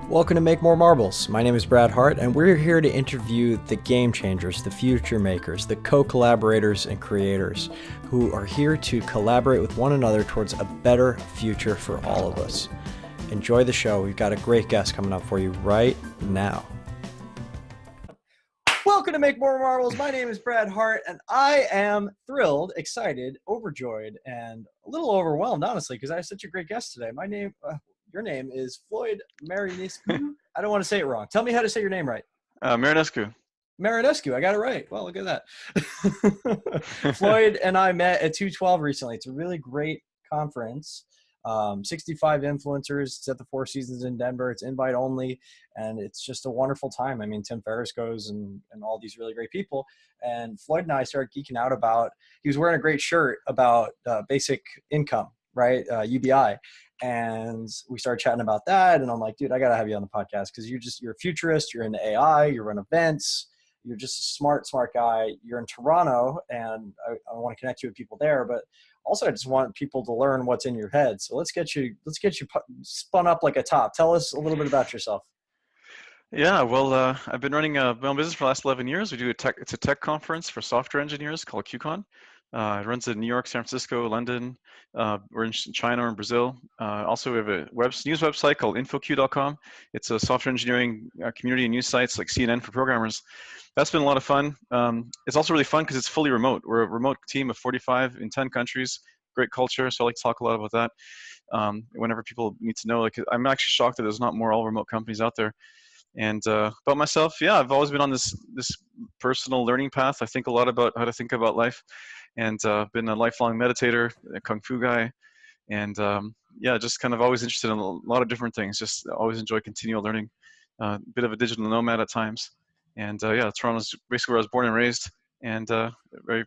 Welcome to Make More Marbles. My name is Brad Hart, and we're here to interview the game changers, the future makers, the co-collaborators and creators who are here to collaborate with one another towards a better future for all of us. Enjoy the show. We've got a great guest coming up for you right now. Welcome to Make More Marbles. My name is Brad Hart, and I am thrilled, excited, overjoyed, and a little overwhelmed, honestly, because I have such a great guest today. Your name is Floyd Marinescu. I don't want to say it wrong. Tell me how to say your name right. Marinescu. Marinescu. I got it right. Well, look at that. Floyd and I met at 212 recently. It's a really great conference. 65 influencers. It's at the Four Seasons in Denver. It's invite only, and it's just a wonderful time. I mean, Tim Ferriss goes and all these really great people. And Floyd and I started geeking out about, he was wearing a great shirt about basic income, right? UBI. And we started chatting about that. And I'm like, dude, I got to have you on the podcast because you're a futurist. You're into AI. You run events. You're just a smart guy. You're in Toronto, and I want to connect you with people there. But also, I just want people to learn what's in your head. So let's get you spun up like a top. Tell us a little bit about yourself. Yeah, well, I've been running my own business for the last 11 years. It's a tech conference for software engineers called QCon. It runs in New York, San Francisco, London. We're in China and Brazil. Also, we have a news website called InfoQ.com. It's a software engineering community and news sites like CNN for programmers. That's been a lot of fun. It's also really fun because it's fully remote. We're a remote team of 45 in 10 countries. Great culture, so I like to talk a lot about that. Whenever people need to know, like, I'm actually shocked that there's not more all remote companies out there. And about myself, yeah, I've always been on this personal learning path. I think a lot about how to think about life, and been a lifelong meditator, a kung fu guy, and yeah, just kind of always interested in a lot of different things. Just always enjoy continual learning. Bit of a digital nomad at times, and yeah, Toronto's basically where I was born and raised, and very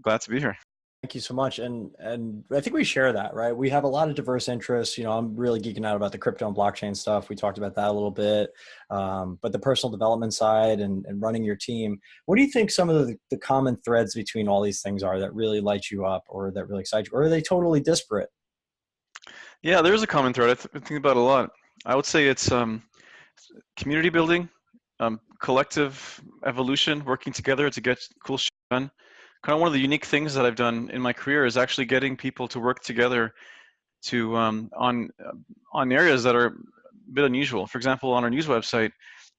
glad to be here. Thank you so much. And I think we share that, right? We have a lot of diverse interests. You know, I'm really geeking out about the crypto and blockchain stuff. We talked about that a little bit. But the personal development side and running your team, what do you think some of the common threads between all these things are that really light you up or that really excite you? Or are they totally disparate? Yeah, there's a common thread. I think about it a lot. I would say it's community building, collective evolution, working together to get cool shit done. Kind of one of the unique things that I've done in my career is actually getting people to work together to on areas that are a bit unusual. For example, on our news website,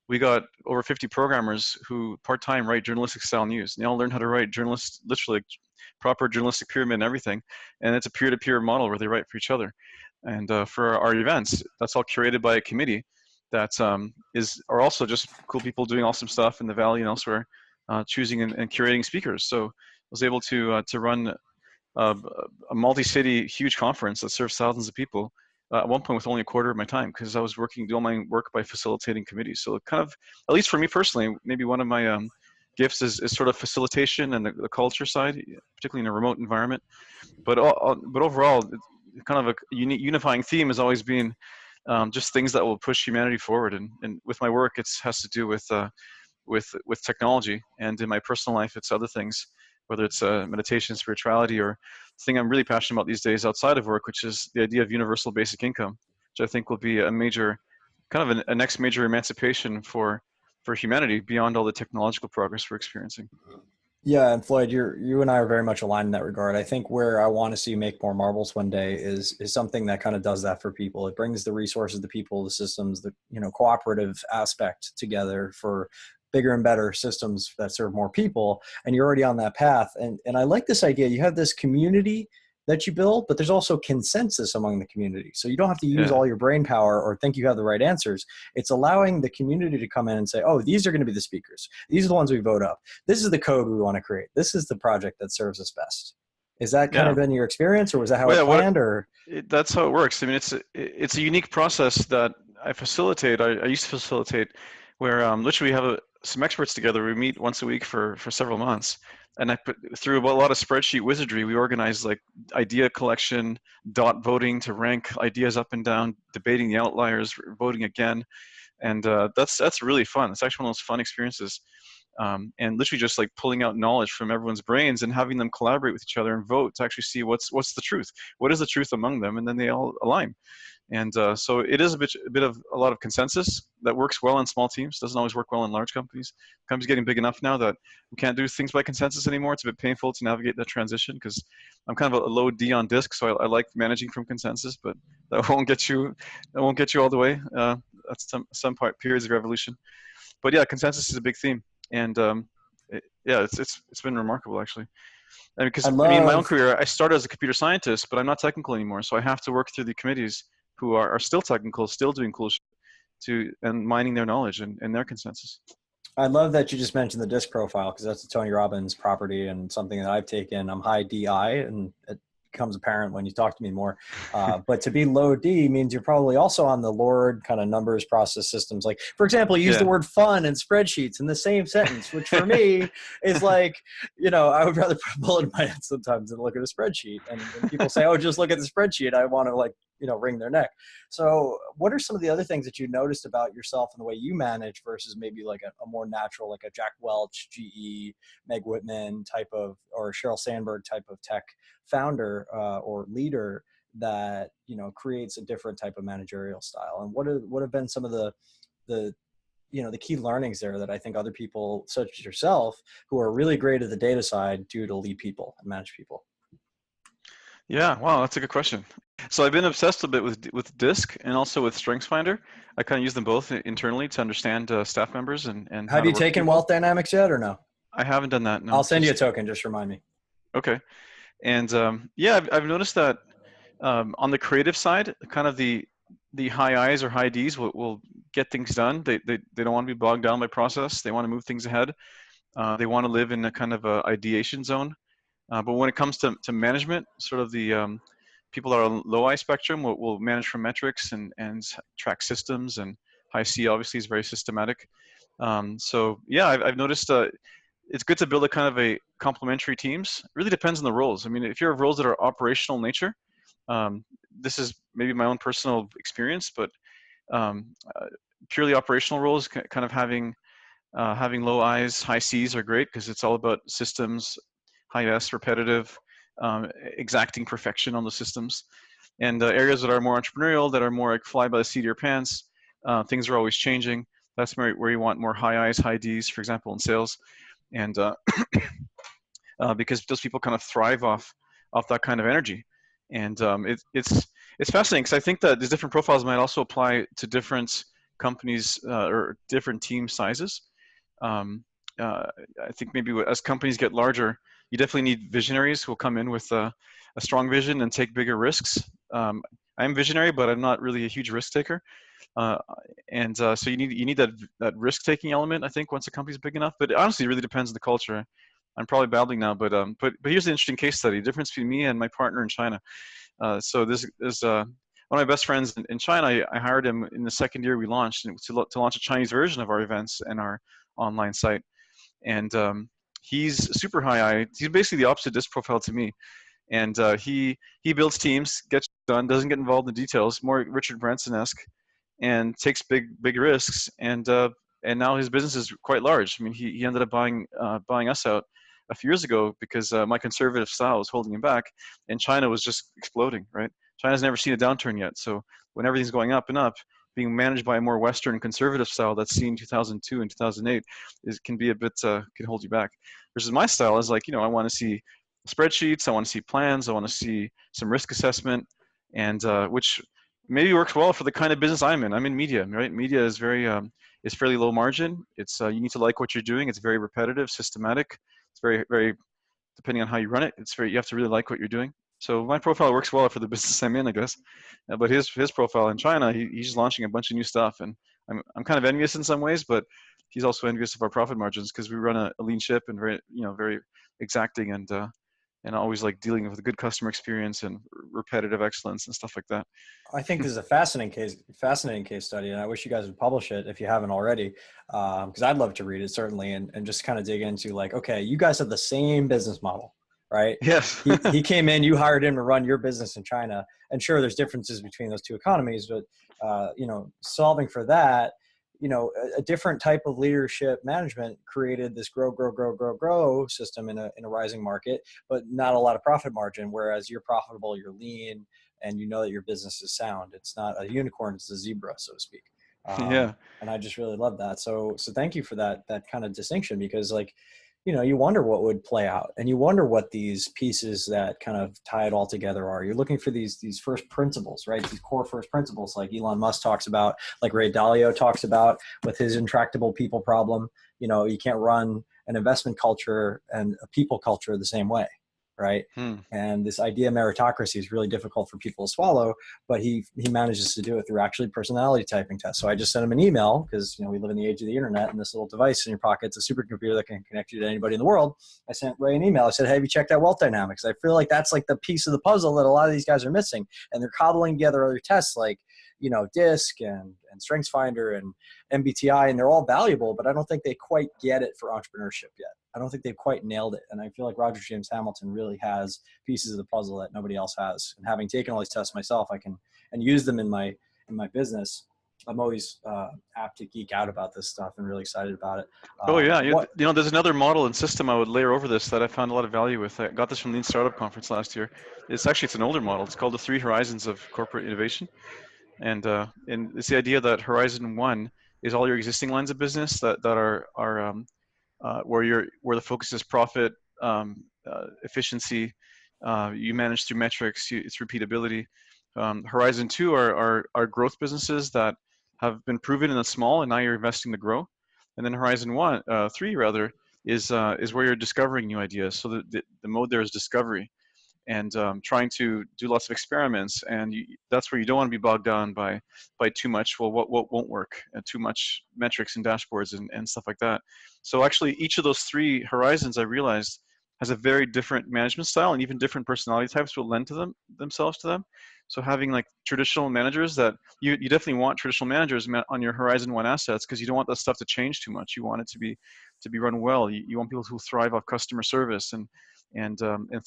we got over 50 programmers who part-time write journalistic style news. And they all learn how to write literally proper journalistic pyramid and everything. And it's a peer-to-peer model where they write for each other. And for our events, that's all curated by a committee that are also just cool people doing awesome stuff in the Valley and elsewhere, choosing and curating speakers. So I was able to run a multi-city huge conference that serves thousands of people at one point with only a quarter of my time because I was doing all my work by facilitating committees. So kind of, at least for me personally, maybe one of my gifts is sort of facilitation and the culture side, particularly in a remote environment. But overall, kind of a unifying theme has always been just things that will push humanity forward. And with my work, it has to do with technology, and in my personal life, it's other things, whether it's meditation, spirituality, or the thing I'm really passionate about these days outside of work, which is the idea of universal basic income, which I think will be a major, kind of a next major emancipation for humanity beyond all the technological progress we're experiencing. Yeah, and Floyd, you and I are very much aligned in that regard. I think where I want to see Make More Marbles one day is something that kind of does that for people. It brings the resources, the people, the systems, the cooperative aspect together for bigger and better systems that serve more people. And you're already on that path. And I like this idea. You have this community that you build, but there's also consensus among the community. So you don't have to use all your brain power or think you have the right answers. It's allowing the community to come in and say, oh, these are going to be the speakers. These are the ones we vote up. This is the code we want to create. This is the project that serves us best. Is that kind of been your experience, or was that how it planned? That's how it works. I mean, it's a unique process that I facilitate. I used to facilitate where literally we have some experts together. We meet once a week for several months. And I put through a lot of spreadsheet wizardry. We organized like idea collection, dot voting to rank ideas up and down, debating the outliers, voting again, and that's really fun. It's actually one of those fun experiences, and literally just like pulling out knowledge from everyone's brains and having them collaborate with each other and vote to actually see what's the truth. What is the truth among them, and then they all align. And so it is a lot of consensus that works well in small teams. Doesn't always work well in large companies. Companies getting big enough now that we can't do things by consensus anymore. It's a bit painful to navigate that transition because I'm kind of a low D on DISC, so I like managing from consensus, but that won't get you all the way. That's some periods of evolution. But yeah, consensus is a big theme, and yeah, it's been remarkable actually. And because I mean, in my own career, I started as a computer scientist, but I'm not technical anymore, so I have to work through the committees who are still technical, still doing cool shit, and mining their knowledge and their consensus. I love that you just mentioned the DISC profile, because that's a Tony Robbins property and something that I've taken. I'm high DI, and it becomes apparent when you talk to me more. But to be low D means you're probably also on the LORD kind of numbers process systems. Like, for example, you use the word fun and spreadsheets in the same sentence, which for me is like, I would rather put a bullet in my head sometimes than look at a spreadsheet. And when people say, oh, just look at the spreadsheet, I want to wring their neck. So what are some of the other things that you noticed about yourself and the way you manage versus maybe like a more natural, like a Jack Welch, GE, Meg Whitman type of, or Sheryl Sandberg type of tech founder or leader that, creates a different type of managerial style? And what have been some of the key learnings there that I think other people such as yourself who are really great at the data side do to lead people and manage people? Yeah, wow, that's a good question. So I've been obsessed a bit with DISC and also with StrengthsFinder. I kind of use them both internally to understand staff members and have you taken Wealth Dynamics yet or no? I haven't done that. No. I'll send you a token. Just remind me. Okay. And yeah, I've noticed that on the creative side, kind of the high I's or high D's will get things done. They don't want to be bogged down by process. They want to move things ahead. They want to live in a kind of a ideation zone. But when it comes to management, sort of the people that are on low I spectrum will manage from metrics and track systems, and high C obviously is very systematic. So yeah, I've noticed it's good to build a kind of a complementary teams. It really depends on the roles. I mean, if you have roles that are operational in nature, this is maybe my own personal experience, but purely operational roles, kind of having low I's, high C's are great because it's all about systems, high S, repetitive, exacting perfection on the systems. And areas that are more entrepreneurial, that are more like fly by the seat of your pants, things are always changing. That's where you want more high I's, high D's, for example, in sales. And because those people kind of thrive off that kind of energy. And it's fascinating because I think that these different profiles might also apply to different companies or different team sizes. I think maybe as companies get larger, you definitely need visionaries who will come in with a strong vision and take bigger risks. I'm visionary, but I'm not really a huge risk taker. And so you need that risk taking element, I think, once a company's big enough. But honestly, it really depends on the culture. I'm probably babbling now, but here's the interesting case study: the difference between me and my partner in China. So this is one of my best friends in China. I hired him in the second year we launched to launch a Chinese version of our events and our online site. And he's super high I. He's basically the opposite DISC profile to me. And he builds teams, gets done, doesn't get involved in details, more Richard Branson-esque, and takes big risks. And now his business is quite large. I mean, he ended up buying us out a few years ago because my conservative style was holding him back, and China was just exploding. Right? China's never seen a downturn yet. So when everything's going up and up, being managed by a more Western conservative style that's seen 2002 and 2008 can be a bit can hold you back. Versus my style is like, I want to see spreadsheets, I want to see plans, I want to see some risk assessment, and which maybe works well for the kind of business I'm in. I'm in media, right? Media is is fairly low margin. It's you need to like what you're doing. It's very repetitive, systematic. It's very depending on how you run it. You have to really like what you're doing. So my profile works well for the business I'm in, I guess. But his profile in China, he's just launching a bunch of new stuff, and I'm kind of envious in some ways, but he's also envious of our profit margins because we run a lean ship and very exacting and always like dealing with a good customer experience and repetitive excellence and stuff like that. I think this is a fascinating case study, and I wish you guys would publish it if you haven't already, because I'd love to read it certainly, and just kind of dig into like, okay, you guys have the same business model, right? Yes. he came in, you hired him to run your business in China, and sure, there's differences between those two economies, but solving for that, a different type of leadership management created this grow system in a rising market, but not a lot of profit margin. Whereas you're profitable, you're lean, and you know that your business is sound. It's not a unicorn, it's a zebra, so to speak. Yeah. And I just really love that. So thank you for that kind of distinction, because like, you know, you wonder what would play out, and you wonder what these pieces that kind of tie it all together are. You're looking for these first principles, right? These core first principles, like Elon Musk talks about, like Ray Dalio talks about with his intractable people problem. You know, you can't run an investment culture and a people culture the same way, right? And this idea of meritocracy is really difficult for people to swallow, but he manages to do it through actually personality typing tests. So I just sent him an email, because, you know, we live in the age of the internet, and this little device in your pocket, it's a supercomputer that can connect you to anybody in the world. I sent Ray an email. I said, hey, have you checked out wealth dynamics? I feel like that's like the piece of the puzzle that a lot of these guys are missing, and they're cobbling together other tests like, you know, DISC and StrengthsFinder and MBTI, and they're all valuable, but I don't think they quite get it for entrepreneurship yet. I don't think they've quite nailed it. And I feel like Roger James Hamilton really has pieces of the puzzle that nobody else has. And having taken all these tests myself, I can and use them in my business. I'm always apt to geek out about this stuff and really excited about it. Oh yeah, you know, there's another model and system I would layer over this that I found a lot of value with. I got this from the Lean Startup Conference last year. It's an older model. It's called the 3 Horizons of Corporate Innovation, and it's the idea that Horizon 1 is all your existing lines of business that are where the focus is profit, efficiency. You manage through metrics. It's repeatability. Horizon 2 are growth businesses that have been proven in the small, and now you're investing to grow. And then Horizon 3 rather is where you're discovering new ideas. So the mode there is discovery, and trying to do lots of experiments. And that's where you don't want to be bogged down by too much. Well, what won't work? Too much metrics and dashboards and stuff like that. So actually, each of those 3 horizons, I realized, has a very different management style, and even different personality types will lend to themselves to them. So having like traditional managers, that you definitely want traditional managers on your Horizon 1 assets, because you don't want that stuff to change too much. You want it to be run well. You want people who thrive off customer service and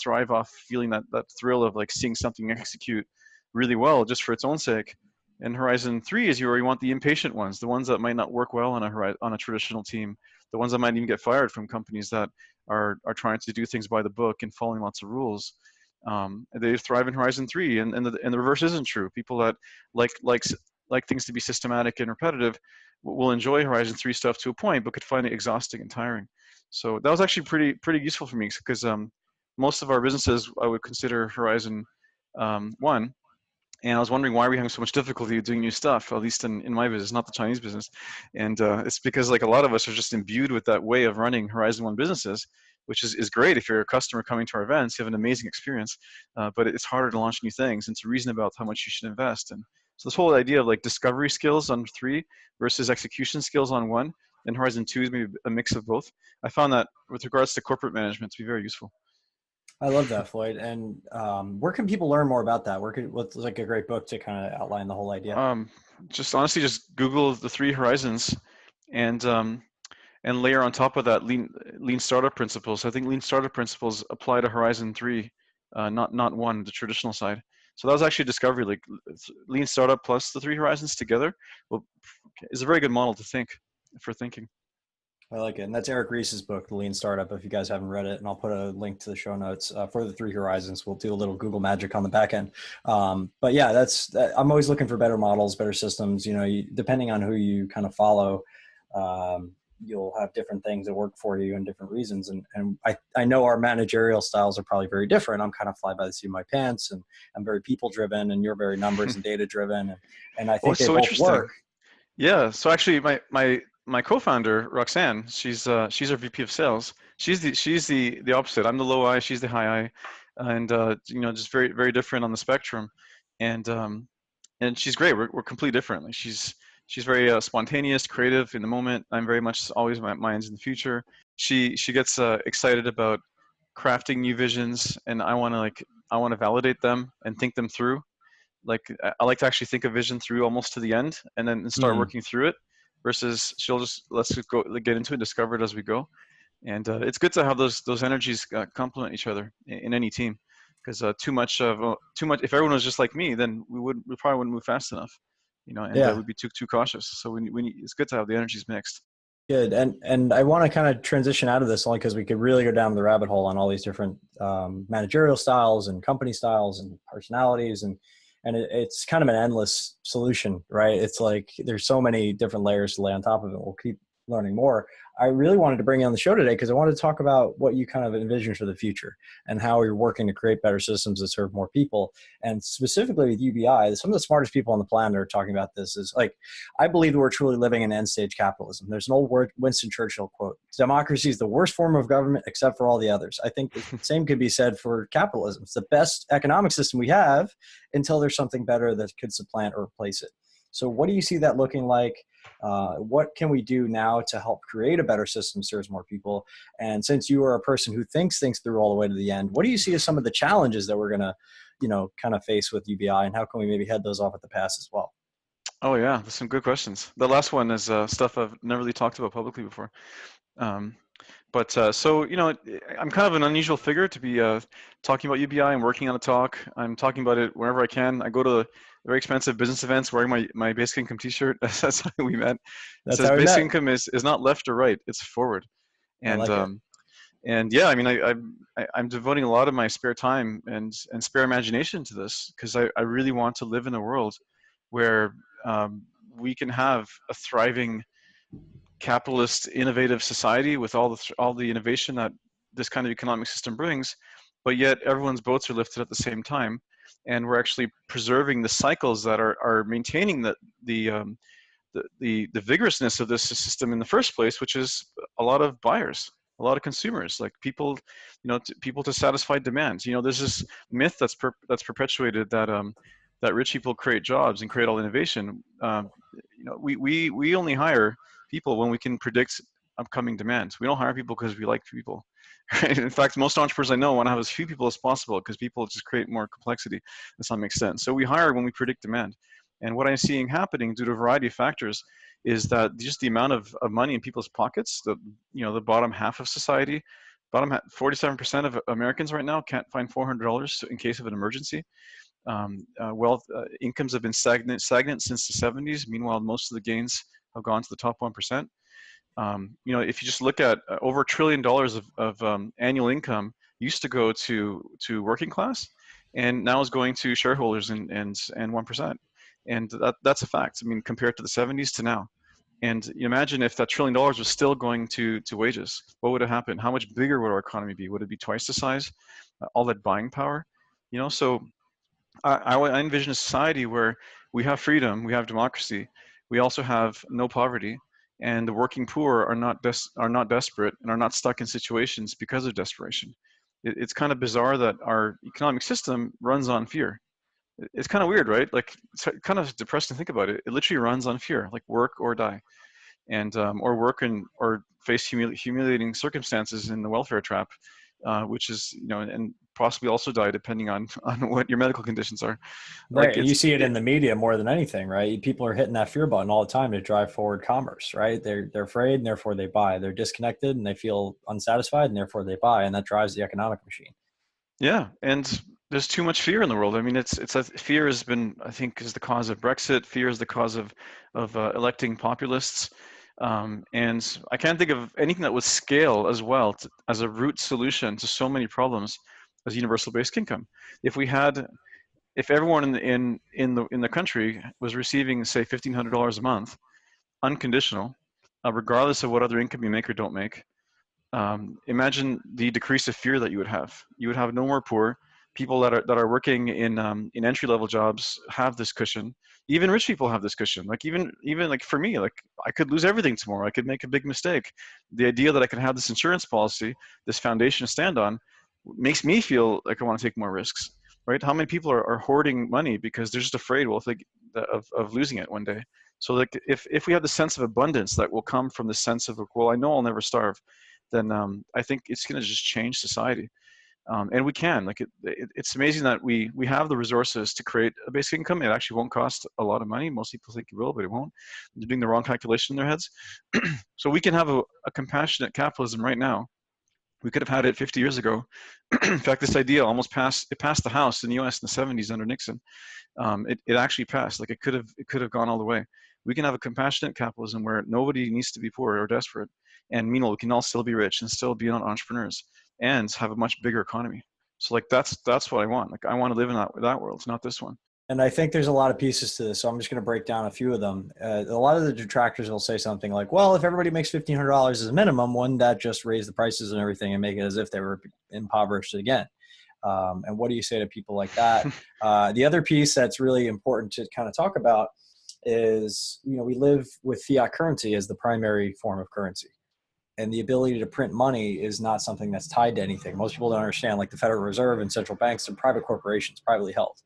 thrive off feeling that thrill of like seeing something execute really well just for its own sake. And Horizon 3 is where you want the impatient ones, the ones that might not work well on a traditional team, the ones that might even get fired from companies that are trying to do things by the book and following lots of rules. They thrive in Horizon 3, and the reverse isn't true. People that like things to be systematic and repetitive will enjoy Horizon 3 stuff to a point, but could find it exhausting and tiring. So that was actually pretty useful for me, because most of our businesses I would consider Horizon 1. And I was wondering, why are we having so much difficulty doing new stuff, at least in my business, not the Chinese business. And it's because like a lot of us are just imbued with that way of running Horizon 1 businesses, which is great if you're a customer coming to our events. You have an amazing experience, but it's harder to launch new things and to reason about how much you should invest. And so this whole idea of like discovery skills on 3 versus execution skills on 1, and Horizon 2 is maybe a mix of both. I found that with regards to corporate management to be very useful. I love that, Floyd. And where can people learn more about that? What's like a great book to kind of outline the whole idea? Just honestly, just Google the 3 horizons, and layer on top of that lean startup principles. I think lean startup principles apply to Horizon 3, not 1, the traditional side. So that was actually a discovery. Like lean startup plus the 3 horizons together, well, is a very good model to think for thinking. I like it. And that's Eric Ries's book, The Lean Startup, if you guys haven't read it. And I'll put a link to the show notes for the 3 horizons. We'll do a little Google magic on the back end. But yeah, I'm always looking for better models, better systems. You know, depending on who you kind of follow, you'll have different things that work for you and different reasons. And I know our managerial styles are probably very different. I'm kind of fly by the seat of my pants, and I'm very people driven, and you're very numbers and data driven. And I think they so both work. Yeah. So actually my co-founder, Roxanne, she's our VP of sales. She's the opposite. I'm the low I, she's the high I, and you know, just very, very different on the spectrum. And she's great. We're completely different. Like she's very spontaneous, creative in the moment. I'm very much always my mind's in the future. She gets excited about crafting new visions, and I want to validate them and think them through. Like I like to actually think a vision through almost to the end, and then start working through it. Versus she'll just let's go get into it, discover it as we go. And it's good to have those energies complement each other in any team, because too much. If everyone was just like me, then we probably wouldn't move fast enough, you know, and we'd be too cautious. So it's good to have the energies mixed. Good. And I want to kind of transition out of this only because we could really go down the rabbit hole on all these different managerial styles and company styles and personalities. And and it's kind of an endless solution, right? It's like there's so many different layers to lay on top of it. We'll keep learning more. I really wanted to bring you on the show today because I wanted to talk about what you kind of envision for the future and how you're working to create better systems that serve more people. And specifically with UBI, some of the smartest people on the planet are talking about this. Is like, I believe that we're truly living in end stage capitalism. There's an old Winston Churchill quote: democracy is the worst form of government except for all the others. I think the same could be said for capitalism. It's the best economic system we have until there's something better that could supplant or replace it. So what do you see that looking like? What can we do now to help create a better system that serves more people? And since you are a person who thinks things through all the way to the end, what do you see as some of the challenges that we're going to, kind of face with UBI, and how can we maybe head those off at the pass as well? Oh yeah, there's some good questions. The last one is stuff I've never really talked about publicly before. Um, so, I'm kind of an unusual figure to be talking about UBI. I'm working on a talk. I'm talking about it wherever I can. I go to very expensive business events wearing my basic income t-shirt. That's how we met. It That's says how we basic met. income is not left or right, it's forward. I And like it. and yeah, I mean, I'm devoting a lot of my spare time and spare imagination to this because I really want to live in a world where we can have a thriving capitalist innovative society with all the innovation that this kind of economic system brings, but yet everyone's boats are lifted at the same time, and we're actually preserving the cycles that are maintaining the vigorousness of this system in the first place, which is a lot of buyers, a lot of consumers, like people, people to satisfy demand. There's this myth that's perpetuated that rich people create jobs and create all innovation. We only hire people when we can predict upcoming demands. We don't hire people because we like people. Right? In fact, most entrepreneurs I know want to have as few people as possible because people just create more complexity to some extent. So we hire when we predict demand. And what I'm seeing happening due to a variety of factors is that just the amount of money in people's pockets, the bottom half of society, 47% of Americans right now can't find $400 in case of an emergency. Incomes have been stagnant since the 70s. Meanwhile, most of the gains have gone to the top 1%. If you just look at over $1 trillion of annual income used to go to working class, and now is going to shareholders and 1%. And that's a fact. I mean, compared to the 70s to now. And you imagine if that $1 trillion was still going to wages, what would have happened? How much bigger would our economy be? Would it be twice the size? All that buying power, So I envision a society where we have freedom, we have democracy, we also have no poverty, and the working poor are not desperate and are not stuck in situations because of desperation. It's kind of bizarre that our economic system runs on fear. It's kind of weird, right? Like, it's kind of depressing to think about it. It literally runs on fear, like work or die, and or work or face humiliating circumstances in the welfare trap, which is and possibly also die depending on what your medical conditions are. Right. Like And you see it in the media more than anything, right? People are hitting that fear button all the time to drive forward commerce, right? They're afraid and therefore they buy. They're disconnected and they feel unsatisfied and therefore they buy. And that drives the economic machine. Yeah, and there's too much fear in the world. I mean, fear has been, I think, is the cause of Brexit. Fear is the cause of electing populists, and I can't think of anything that would scale as well as a root solution to so many problems as universal basic income. If everyone in the country was receiving, say, $1,500 a month, unconditional, regardless of what other income you make or don't make, imagine the decrease of fear that you would have. You would have no more poor. People that are working in entry-level jobs have this cushion. Even rich people have this cushion. Like even like for me, like I could lose everything tomorrow. I could make a big mistake. The idea that I can have this insurance policy, this foundation to stand on, makes me feel like I want to take more risks. Right? How many people are hoarding money because they're just afraid, well, of losing it one day? So like if we have the sense of abundance that will come from the sense of, well, I know I'll never starve, then I think it's going to just change society. And we can. It's amazing that we have the resources to create a basic income. It actually won't cost a lot of money. Most people think it will, but it won't. They're doing the wrong calculation in their heads. So we can have a compassionate capitalism right now. We could have had it 50 years ago. In fact, this idea almost passed the House in the U.S. in the 70s under Nixon. It actually passed. Like it could have gone all the way. We can have a compassionate capitalism where nobody needs to be poor or desperate, and meanwhile we can all still be rich and still be entrepreneurs and have a much bigger economy. So like that's what I want. Like I want to live in that world, not this one. And I think there's a lot of pieces to this, so I'm just going to break down a few of them. A lot of the detractors will say something like, well, if everybody makes $1,500 as a minimum, wouldn't that just raise the prices and everything and make it as if they were impoverished again? And what do you say to people like that? The other piece that's really important to kind of talk about is, we live with fiat currency as the primary form of currency. And the ability to print money is not something that's tied to anything. Most people don't understand, like the Federal Reserve and central banks are private corporations, privately held.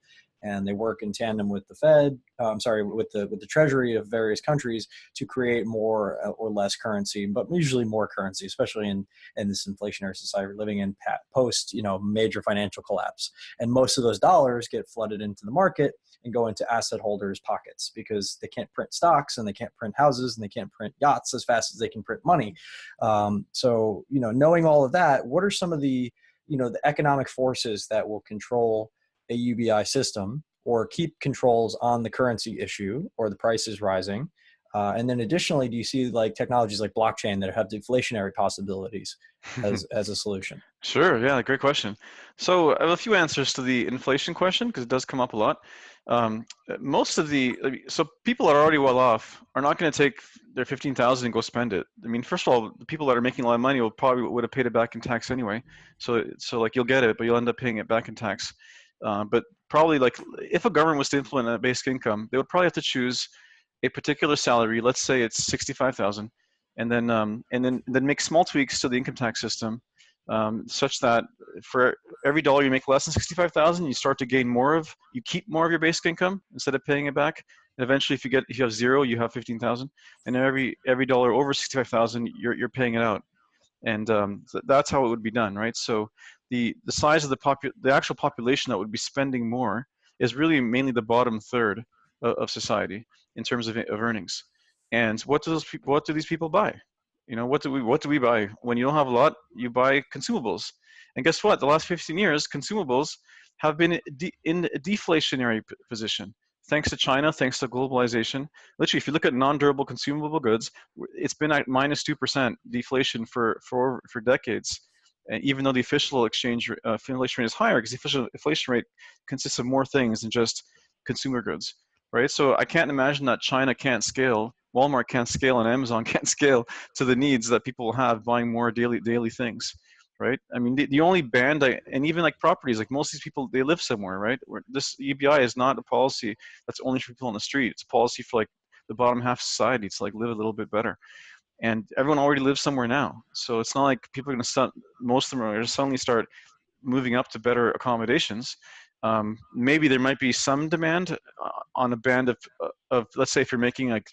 And they work in tandem with the Fed, with the Treasury of various countries to create more or less currency, but usually more currency, especially in this inflationary society we're living in post, major financial collapse. And most of those dollars get flooded into the market and go into asset holders' pockets because they can't print stocks and they can't print houses and they can't print yachts as fast as they can print money. So, knowing all of that, what are some of the economic forces that will control a UBI system or keep controls on the currency issue or the prices rising? And then additionally, do you see like technologies like blockchain that have deflationary possibilities as a solution? Sure. Yeah, great question. So I have a few answers to the inflation question because it does come up a lot. So people that are already well off are not going to take their 15,000 and go spend it. I mean, first of all, the people that are making a lot of money would have paid it back in tax anyway. So like you'll get it, but you'll end up paying it back in tax. But probably like if a government was to implement a basic income, they would probably have to choose a particular salary. Let's say it's 65,000, and then make small tweaks to the income tax system, such that for every dollar you make less than 65,000, you keep more of your basic income instead of paying it back. And eventually, if you have zero, you have 15,000, and every dollar over 65,000, you're paying it out. And so that's how it would be done, right? So the size of the actual population that would be spending more is really mainly the bottom third of society in terms of earnings. And what do these people buy? What do we buy? When you don't have a lot, you buy consumables. And guess what? The last 15 years, consumables have been in a deflationary position. Thanks to China, thanks to globalization. Literally, if you look at non-durable consumable goods, it's been at -2% deflation for decades. And even though the official inflation rate is higher, because the official inflation rate consists of more things than just consumer goods, right? So I can't imagine that China can't scale, Walmart can't scale, and Amazon can't scale to the needs that people have buying more daily things, right? I mean, the only band, and even like properties, like most of these people, they live somewhere, right? This UBI is not a policy that's only for people on the street. It's a policy for like the bottom half of society to like live a little bit better. And everyone already lives somewhere now. So it's not like people are going to most of them are going to suddenly start moving up to better accommodations. Maybe there might be some demand on a band of let's say if you're making like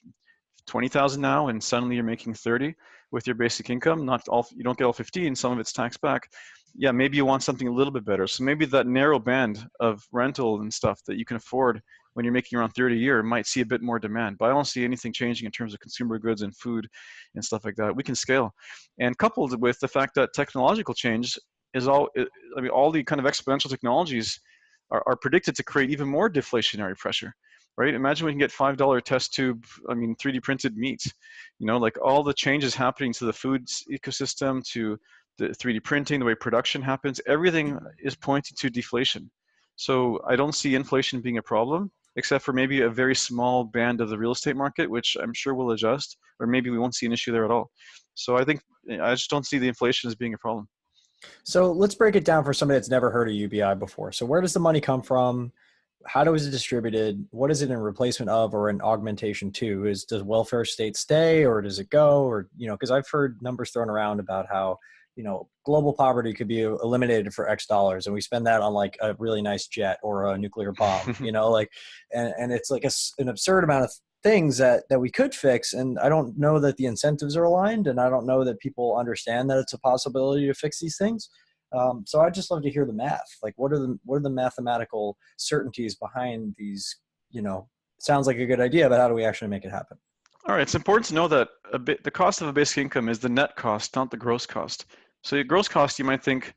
20,000 now and suddenly you're making 30 with your basic income, you don't get all 15, some of it's taxed back. Yeah, maybe you want something a little bit better. So maybe that narrow band of rental and stuff that you can afford when you're making around 30 a year might see a bit more demand. But I don't see anything changing in terms of consumer goods and food and stuff like that. We can scale. And coupled with the fact that technological change is all the kind of exponential technologies are predicted to create even more deflationary pressure, right? Imagine we can get $5 test tube, 3D printed meat, like all the changes happening to the food ecosystem, to the 3D printing, the way production happens, everything is pointing to deflation. So I don't see inflation being a problem, except for maybe a very small band of the real estate market, which I'm sure will adjust, or maybe we won't see an issue there at all. So I just don't see the inflation as being a problem. So let's break it down for somebody that's never heard of UBI before. So where does the money come from? How is it distributed? What is it in replacement of or an augmentation to? Does welfare state stay or does it go? Or, because I've heard numbers thrown around about how, global poverty could be eliminated for X dollars and we spend that on like a really nice jet or a nuclear bomb, and it's like an absurd amount of things that we could fix. And I don't know that the incentives are aligned, and I don't know that people understand that it's a possibility to fix these things. So I'd just love to hear the math. Like, what are the mathematical certainties behind these? Sounds like a good idea, but how do we actually make it happen? All right, it's important to know that the cost of a basic income is the net cost, not the gross cost. So your gross cost, you might think,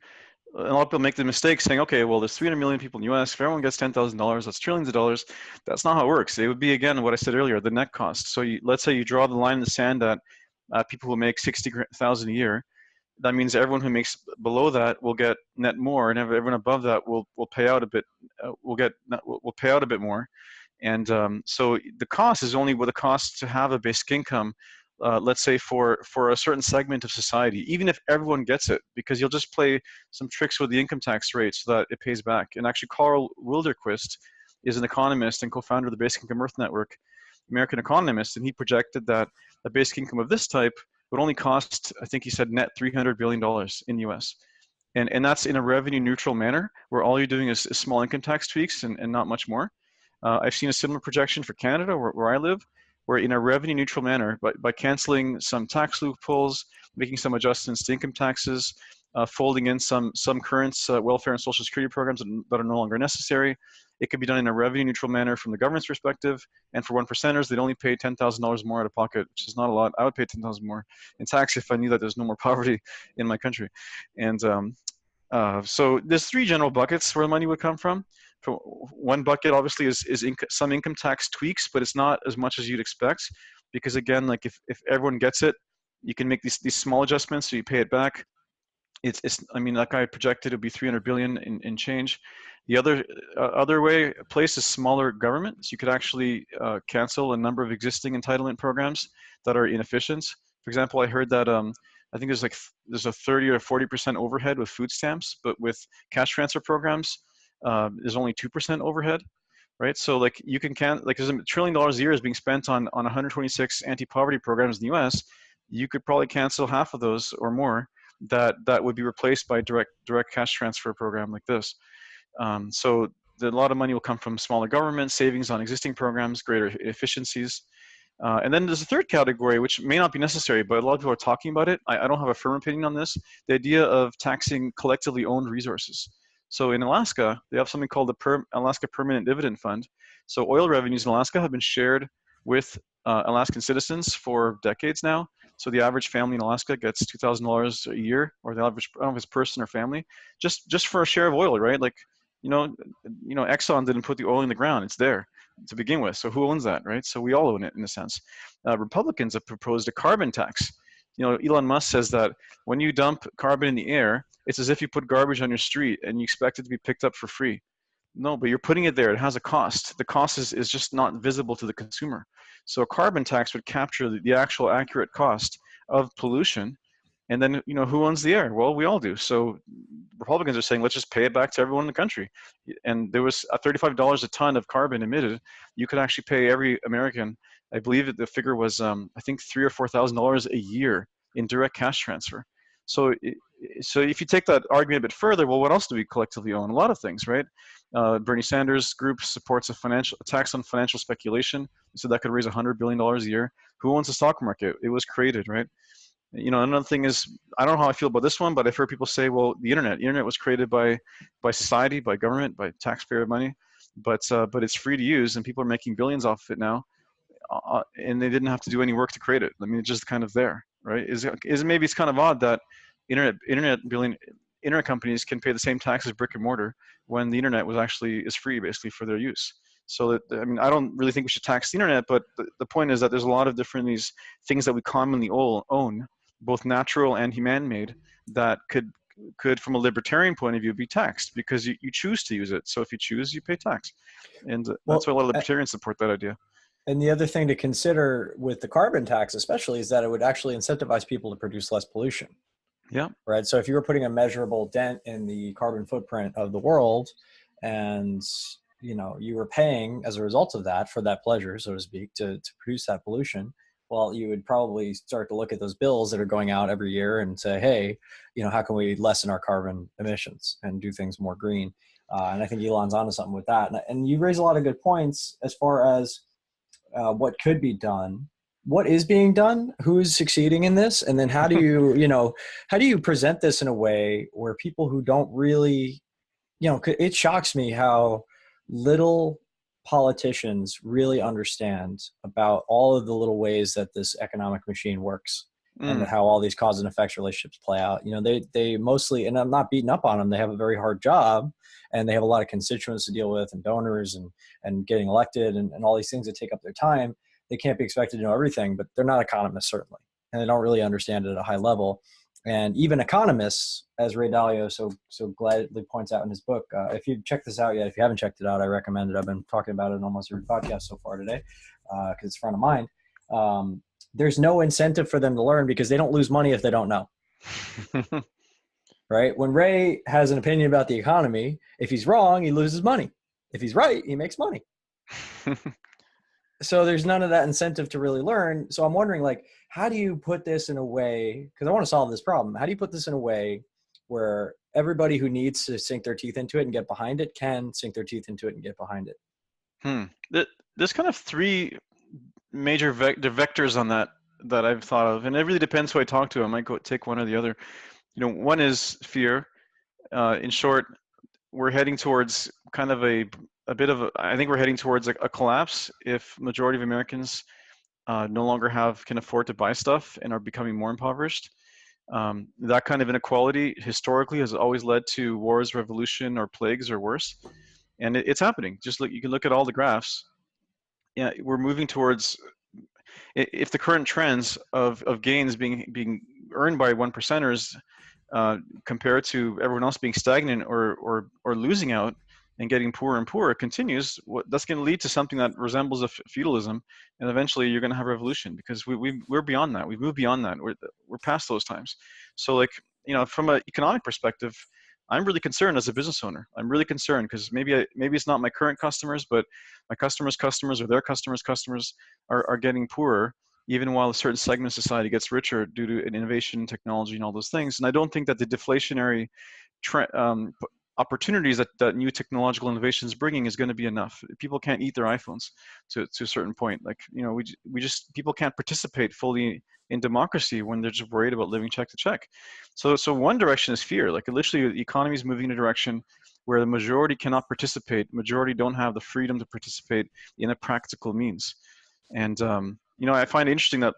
a lot of people make the mistake saying, okay, well, there's 300 million people in the US. If everyone gets $10,000, that's trillions of dollars. That's not how it works. It would be, again, what I said earlier, the net cost. So let's say you draw the line in the sand at people who make 60,000 a year. that means everyone who makes below that will get net more, and everyone above that will pay out a bit. Will pay out a bit more, and so the cost is only what the cost to have a basic income. Let's say for a certain segment of society, even if everyone gets it, because you'll just play some tricks with the income tax rate so that it pays back. And actually, Carl Wilderquist is an economist and co-founder of the Basic Income Earth Network, American economist, and he projected that a basic income of this type would only cost, I think he said, net $300 billion in the US. And that's in a revenue neutral manner, where all you're doing is small income tax tweaks and not much more. I've seen a similar projection for Canada, where I live, where in a revenue neutral manner, by canceling some tax loopholes, making some adjustments to income taxes, folding in some current welfare and social security programs that are no longer necessary, it could be done in a revenue neutral manner from the government's perspective. And for 1%ers, they'd only pay $10,000 more out of pocket, which is not a lot. I would pay $10,000 more in tax if I knew that there's no more poverty in my country. And so there's three general buckets where the money would come from. One bucket obviously is some income tax tweaks, but it's not as much as you'd expect, because again, like if everyone gets it, you can make these small adjustments so you pay it back. I mean, like I projected, it'd be 300 billion in change. The other place is smaller government. So you could actually cancel a number of existing entitlement programs that are inefficient. For example, I heard that I think there's a 30 or 40% overhead with food stamps, but with cash transfer programs, there's only 2% overhead, right? So like you can like there's $1 trillion a year is being spent on 126 anti-poverty programs in the U.S. You could probably cancel half of those or more. That would be replaced by direct cash transfer program like this. So a lot of money will come from smaller government, savings on existing programs, greater efficiencies. And then there's a third category, which may not be necessary, but a lot of people are talking about it. I don't have a firm opinion on this. The idea of taxing collectively owned resources. So in Alaska, they have something called the Alaska Permanent Dividend Fund. So oil revenues in Alaska have been shared with Alaskan citizens for decades now. So the average family in Alaska gets $2,000 a year, or the average, I don't know if it's person or family, just for a share of oil, right? Like, Exxon didn't put the oil in the ground; it's there to begin with. So who owns that, right? So we all own it in a sense. Republicans have proposed a carbon tax. Elon Musk says that when you dump carbon in the air, it's as if you put garbage on your street and you expect it to be picked up for free. No, but you're putting it there. It has a cost. The cost is just not visible to the consumer. So a carbon tax would capture the actual accurate cost of pollution. And then, who owns the air? Well, we all do. So Republicans are saying, let's just pay it back to everyone in the country. And there was $35 a ton of carbon emitted. You could actually pay every American, I believe the figure was, I think $3,000 or $4,000 a year in direct cash transfer. So if you take that argument a bit further, well, what else do we collectively own? A lot of things, right? Bernie Sanders' group supports a tax on financial speculation. So that could raise $100 billion a year. Who owns the stock market? It was created, right? Another thing is, I don't know how I feel about this one, but I've heard people say, well, the internet was created by society, by government, by taxpayer money, but it's free to use and people are making billions off of it now, and they didn't have to do any work to create it. I mean, it's just kind of there, right? Maybe it's kind of odd that internet companies can pay the same tax as brick and mortar when the internet is free basically for their use. So I don't really think we should tax the internet, but the point is that there's a lot of different these things that we commonly own, both natural and human-made, that could from a libertarian point of view be taxed because you choose to use it. So if you choose, you pay tax, and that's why a lot of libertarians support that idea. And the other thing to consider with the carbon tax especially is that it would actually incentivize people to produce less pollution. Yeah. Right. So if you were putting a measurable dent in the carbon footprint of the world, and you were paying as a result of that for that pleasure, so to speak, to produce that pollution, well, you would probably start to look at those bills that are going out every year and say, hey, how can we lessen our carbon emissions and do things more green? And I think Elon's onto something with that. And you raise a lot of good points as far as what could be done. What is being done? Who is succeeding in this? And then how do you present this in a way where people who don't really, it shocks me how little politicians really understand about all of the little ways that this economic machine works and how all these cause and effects relationships play out. They mostly, and I'm not beating up on them, they have a very hard job and they have a lot of constituents to deal with and donors and getting elected and all these things that take up their time. They can't be expected to know everything, but they're not economists, certainly. And they don't really understand it at a high level. And even economists, as Ray Dalio so gladly points out in his book, if you check this out yet, if you haven't checked it out, I recommend it. I've been talking about it in almost every podcast so far today because it's front of mind. There's no incentive for them to learn because they don't lose money if they don't know. Right? When Ray has an opinion about the economy, if he's wrong, he loses money. If he's right, he makes money. So there's none of that incentive to really learn. So I'm wondering, like, how do you put this in a way, because I want to solve this problem. How do you put this in a way where everybody who needs to sink their teeth into it and get behind it can sink their teeth into it and get behind it? There's kind of three major vectors on that I've thought of, and it really depends who I talk to. I might go take one or the other. One is fear. In short, we're heading towards kind of a bit of I think we're heading towards a collapse if majority of Americans no longer can afford to buy stuff and are becoming more impoverished. That kind of inequality historically has always led to wars, revolution, or plagues or worse. And it's happening. Just look, you can look at all the graphs. Yeah, we're moving towards, if the current trends of gains being earned by one percenters compared to everyone else being stagnant or losing out and getting poorer and poorer continues, that's going to lead to something that resembles a feudalism, and eventually you're going to have revolution because we're beyond that. We've moved beyond that. We're past those times. So, like, from an economic perspective, I'm really concerned as a business owner. I'm really concerned because maybe it's not my current customers, but my customers' customers or their customers' customers are getting poorer, even while a certain segment of society gets richer due to innovation, technology, and all those things. And I don't think that the deflationary opportunities that new technological innovation is bringing is going to be enough. People can't eat their iPhones to a certain point. Like, people can't participate fully in democracy when they're just worried about living check to check. So one direction is fear. Like, literally, the economy is moving in a direction where the majority cannot participate. Majority don't have the freedom to participate in a practical means. And I find it interesting that,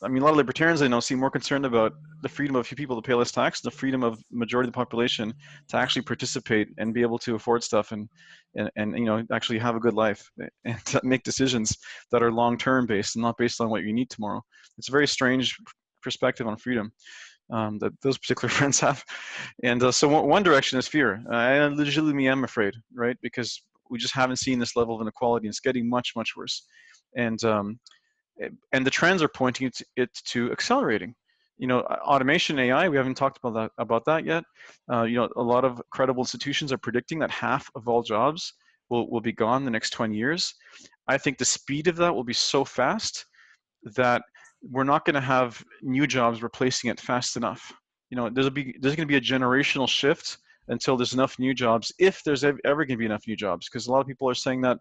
a lot of libertarians I know seem more concerned about the freedom of a few people to pay less tax, the freedom of majority of the population to actually participate and be able to afford stuff and actually have a good life and to make decisions that are long-term based and not based on what you need tomorrow. It's a very strange perspective on freedom that those particular friends have. And so one direction is fear. I legitimately am afraid, right? Because we just haven't seen this level of inequality, and it's getting much, much worse. And the trends are pointing it to accelerating. Automation, AI, we haven't talked about that yet. A lot of credible institutions are predicting that half of all jobs will be gone in the next 20 years. I think the speed of that will be so fast that we're not going to have new jobs replacing it fast enough. There's going to be a generational shift until there's enough new jobs, if there's ever going to be enough new jobs, because a lot of people are saying that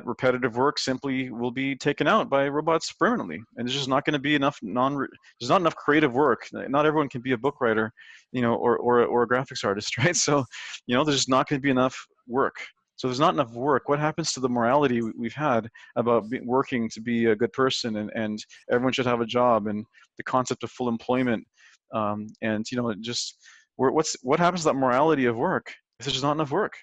repetitive work simply will be taken out by robots permanently, and there's just not going to be enough there's not enough creative work. Not everyone can be a book writer, or a graphics artist, right? So, there's just not going to be enough work. So there's not enough work. What happens to the morality we've had about working to be a good person, and everyone should have a job, and the concept of full employment, what happens to that morality of work if there's not enough work?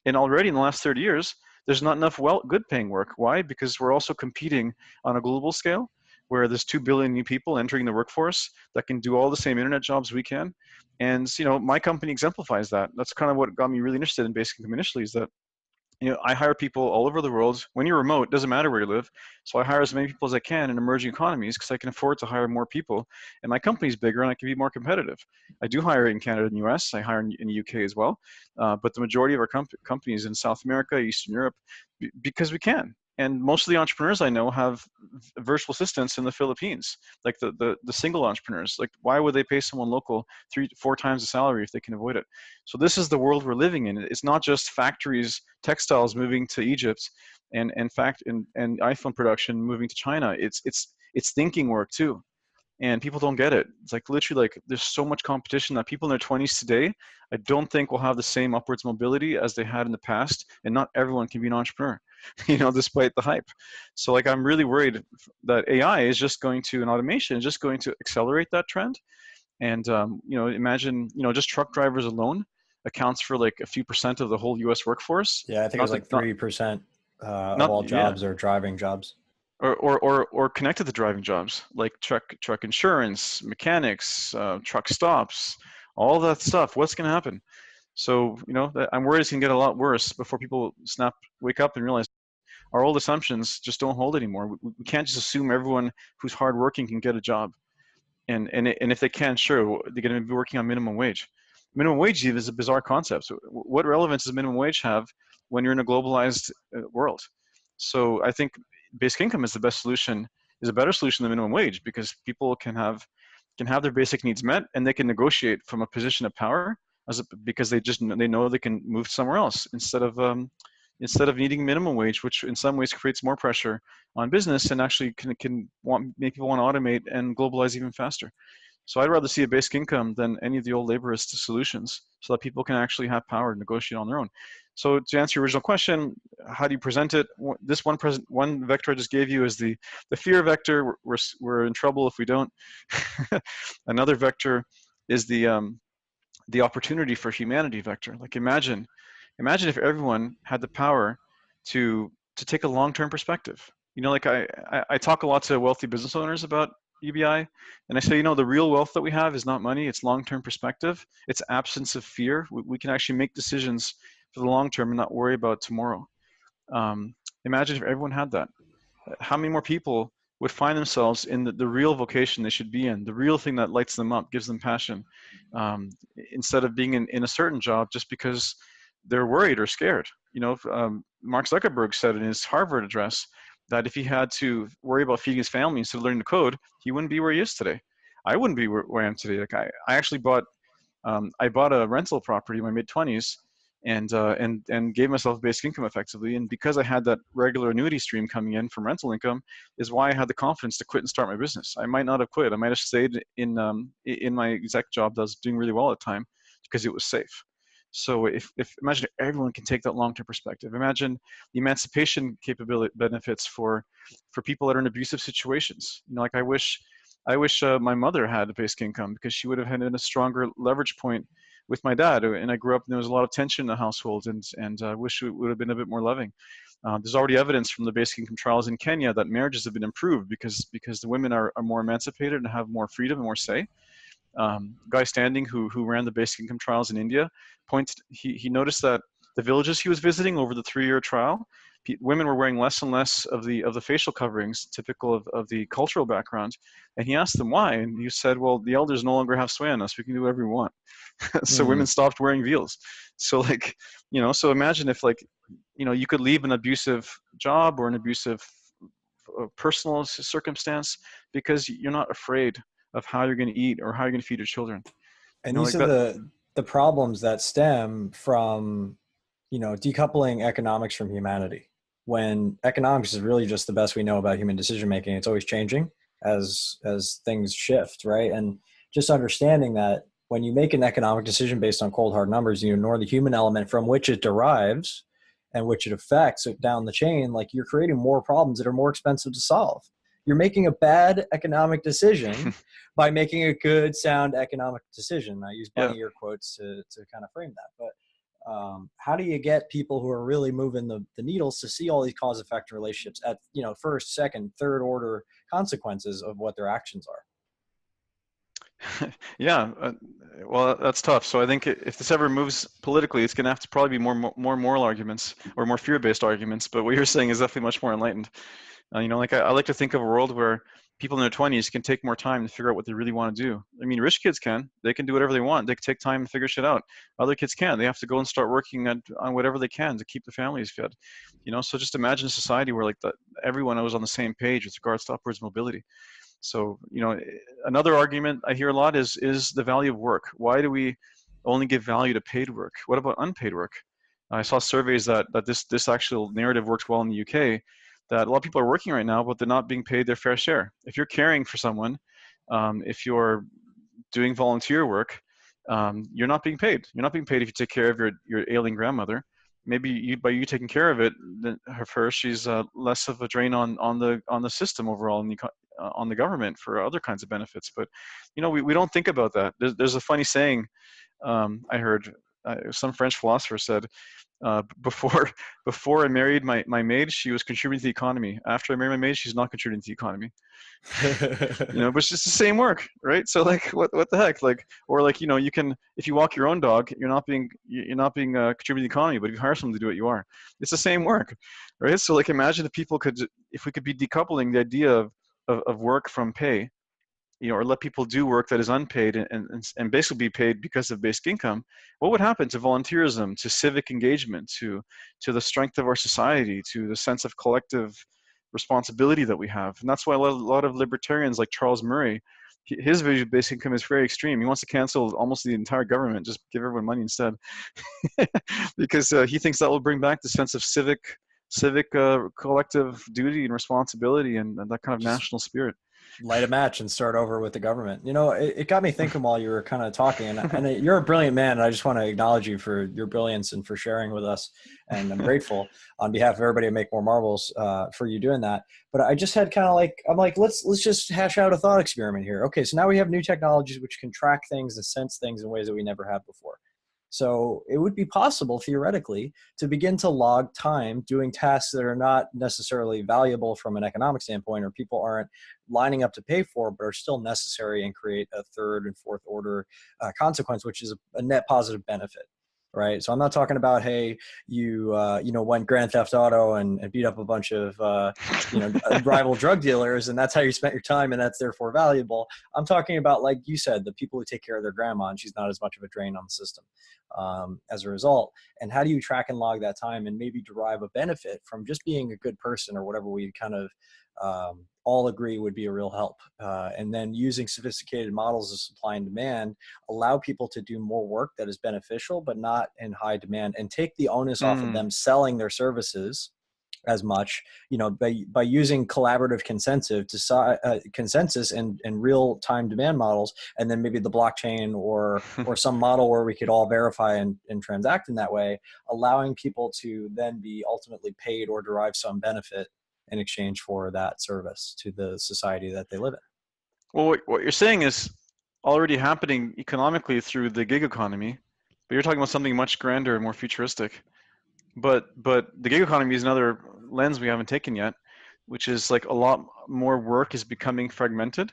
And already in the last 30 years, there's not enough good paying work. Why? Because we're also competing on a global scale where there's 2 billion new people entering the workforce that can do all the same internet jobs we can. And, my company exemplifies that. That's kind of what got me really interested in Basic Income initially, is that, I hire people all over the world. When you're remote, it doesn't matter where you live. So I hire as many people as I can in emerging economies because I can afford to hire more people. And my company's bigger and I can be more competitive. I do hire in Canada and US. I hire in the UK as well. But the majority of our companies in South America, Eastern Europe, because we can. And most of the entrepreneurs I know have virtual assistants in the Philippines, like the single entrepreneurs. Like, why would they pay someone local 3-4 times the salary if they can avoid it? So this is the world we're living in. It's not just factories, textiles moving to Egypt, and iPhone production moving to China. It's thinking work too. And people don't get it. It's like, literally, like, there's so much competition that people in their 20s today, I don't think will have the same upwards mobility as they had in the past. And not everyone can be an entrepreneur, despite the hype. So, like, I'm really worried that AI is just going to, and automation is just going to accelerate that trend. And, imagine, just truck drivers alone accounts for like a few percent of the whole US workforce. Yeah, I think it was like 3% of all jobs are driving jobs. or connected to driving jobs like truck insurance, mechanics, truck stops, all that stuff. What's going to happen? So I'm worried it's going to get a lot worse before people wake up and realize our old assumptions just don't hold anymore. We can't just assume everyone who's hardworking can get a job. And if they can, sure, they're going to be working on minimum wage. Minimum wage is a bizarre concept. So what relevance does minimum wage have when you're in a globalized world? So I think basic income is the best solution, is a better solution than minimum wage, because people can have their basic needs met, and they can negotiate from a position of power because they know they can move somewhere else instead of needing minimum wage, which in some ways creates more pressure on business and actually can make people want to automate and globalize even faster. So I'd rather see a basic income than any of the old laborist solutions, so that people can actually have power to negotiate on their own. So to answer your original question, how do you present it? This one vector I just gave you is the fear vector. We're in trouble if we don't. Another vector is the opportunity for humanity vector. Like imagine if everyone had the power to take a long-term perspective. Like I talk a lot to wealthy business owners about UBI, and I say, the real wealth that we have is not money, it's long-term perspective. It's absence of fear. We can actually make decisions for the long term and not worry about tomorrow. Imagine if everyone had that. How many more people would find themselves in the real vocation they should be in, the real thing that lights them up, gives them passion, instead of being in a certain job just because they're worried or scared. Mark Zuckerberg said in his Harvard address that if he had to worry about feeding his family instead of learning to code, he wouldn't be where he is today. I wouldn't be where I am today. Like I actually bought a rental property in my mid-20s, and gave myself basic income effectively. And because I had that regular annuity stream coming in from rental income, is why I had the confidence to quit and start my business. I might not have quit. I might have stayed in my exec job that was doing really well at the time because it was safe. So if imagine if everyone can take that long-term perspective. Imagine the emancipation capability benefits for people that are in abusive situations. Like I wish my mother had a basic income, because she would have had a stronger leverage point with my dad. And I grew up and there was a lot of tension in the household, and I wish it would have been a bit more loving. There's already evidence from the basic income trials in Kenya that marriages have been improved because the women are more emancipated and have more freedom and more say. Guy Standing, who ran the basic income trials in India, he noticed that the villages he was visiting over the 3-year trial, women were wearing less and less of the facial coverings typical of the cultural background, and he asked them why, and he said, well, the elders no longer have sway on us, we can do whatever we want. So women stopped wearing veils. So so imagine if you could leave an abusive job or an abusive personal circumstance because you're not afraid of how you're going to eat or how you're going to feed your children. And these are the problems that stem from, decoupling economics from humanity. When economics is really just the best we know about human decision making, it's always changing as things shift, right? And just understanding that when you make an economic decision based on cold hard numbers, you ignore the human element from which it derives and which it affects down the chain, like you're creating more problems that are more expensive to solve. You're making a bad economic decision by making a good, sound economic decision. I use bunny ear quotes to kind of frame that. But how do you get people who are really moving the needles to see all these cause-effect relationships at first, second, third order consequences of what their actions are? Yeah, well, that's tough. So I think if this ever moves politically, it's going to have to probably be more moral arguments or more fear-based arguments. But what you're saying is definitely much more enlightened. I like to think of a world where people in their 20s can take more time to figure out what they really want to do. I mean, rich kids they can do whatever they want. They can take time and figure shit out. Other kids can't. They have to go and start working on whatever they can to keep the families fed. So just imagine a society where everyone was on the same page with regards to upwards mobility. So, another argument I hear a lot is the value of work. Why do we only give value to paid work? What about unpaid work? I saw surveys that this actual narrative works well in the UK, that a lot of people are working right now, but they're not being paid their fair share. If you're caring for someone, if you're doing volunteer work, you're not being paid. You're not being paid if you take care of your ailing grandmother. Maybe by you taking care of it, she's less of a drain on the system overall, and on the government for other kinds of benefits. But we don't think about that. There's a funny saying I heard some French philosopher said, before before I married my maid, she was contributing to the economy. After I married my maid, she's not contributing to the economy. But it's just the same work, right? So like, what the heck? Like, or like, you can, if you walk your own dog, you're not being contributing to the economy. But if you hire someone to do it, you are. It's the same work, right? So like, imagine if we could be decoupling the idea of work from pay, or let people do work that is unpaid and basically be paid because of basic income. What would happen to volunteerism, to civic engagement, to the strength of our society, to the sense of collective responsibility that we have? And that's why a lot of libertarians like Charles Murray, his vision of basic income is very extreme. He wants to cancel almost the entire government, just give everyone money instead, because he thinks that will bring back the sense of civic collective duty and responsibility and that kind of national spirit. Light a match and start over with the government. It got me thinking while you were kind of talking, and you're a brilliant man, and I just want to acknowledge you for your brilliance and for sharing with us. And I'm grateful on behalf of everybody at Make More Marbles for you doing that. But I just had kind of like, I'm like, let's just hash out a thought experiment here. Okay, so now we have new technologies which can track things and sense things in ways that we never have before. So it would be possible, theoretically, to begin to log time doing tasks that are not necessarily valuable from an economic standpoint, or people aren't lining up to pay for, but are still necessary and create a third and fourth order consequence, which is a net positive benefit. Right. So I'm not talking about, hey, you went Grand Theft Auto and beat up a bunch of, rival drug dealers, and that's how you spent your time, and that's therefore valuable. I'm talking about, like you said, the people who take care of their grandma, and she's not as much of a drain on the system as a result. And how do you track and log that time and maybe derive a benefit from just being a good person, or whatever we kind of all agree would be a real help. And then using sophisticated models of supply and demand, allow people to do more work that is beneficial, but not in high demand, and take the onus off of them selling their services as much, by using collaborative consensus and real time demand models, and then maybe the blockchain or some model where we could all verify and transact in that way, allowing people to then be ultimately paid or derive some benefit in exchange for that service to the society that they live in. Well, what you're saying is already happening economically through the gig economy, but you're talking about something much grander and more futuristic. But the gig economy is another lens we haven't taken yet, which is like a lot more work is becoming fragmented.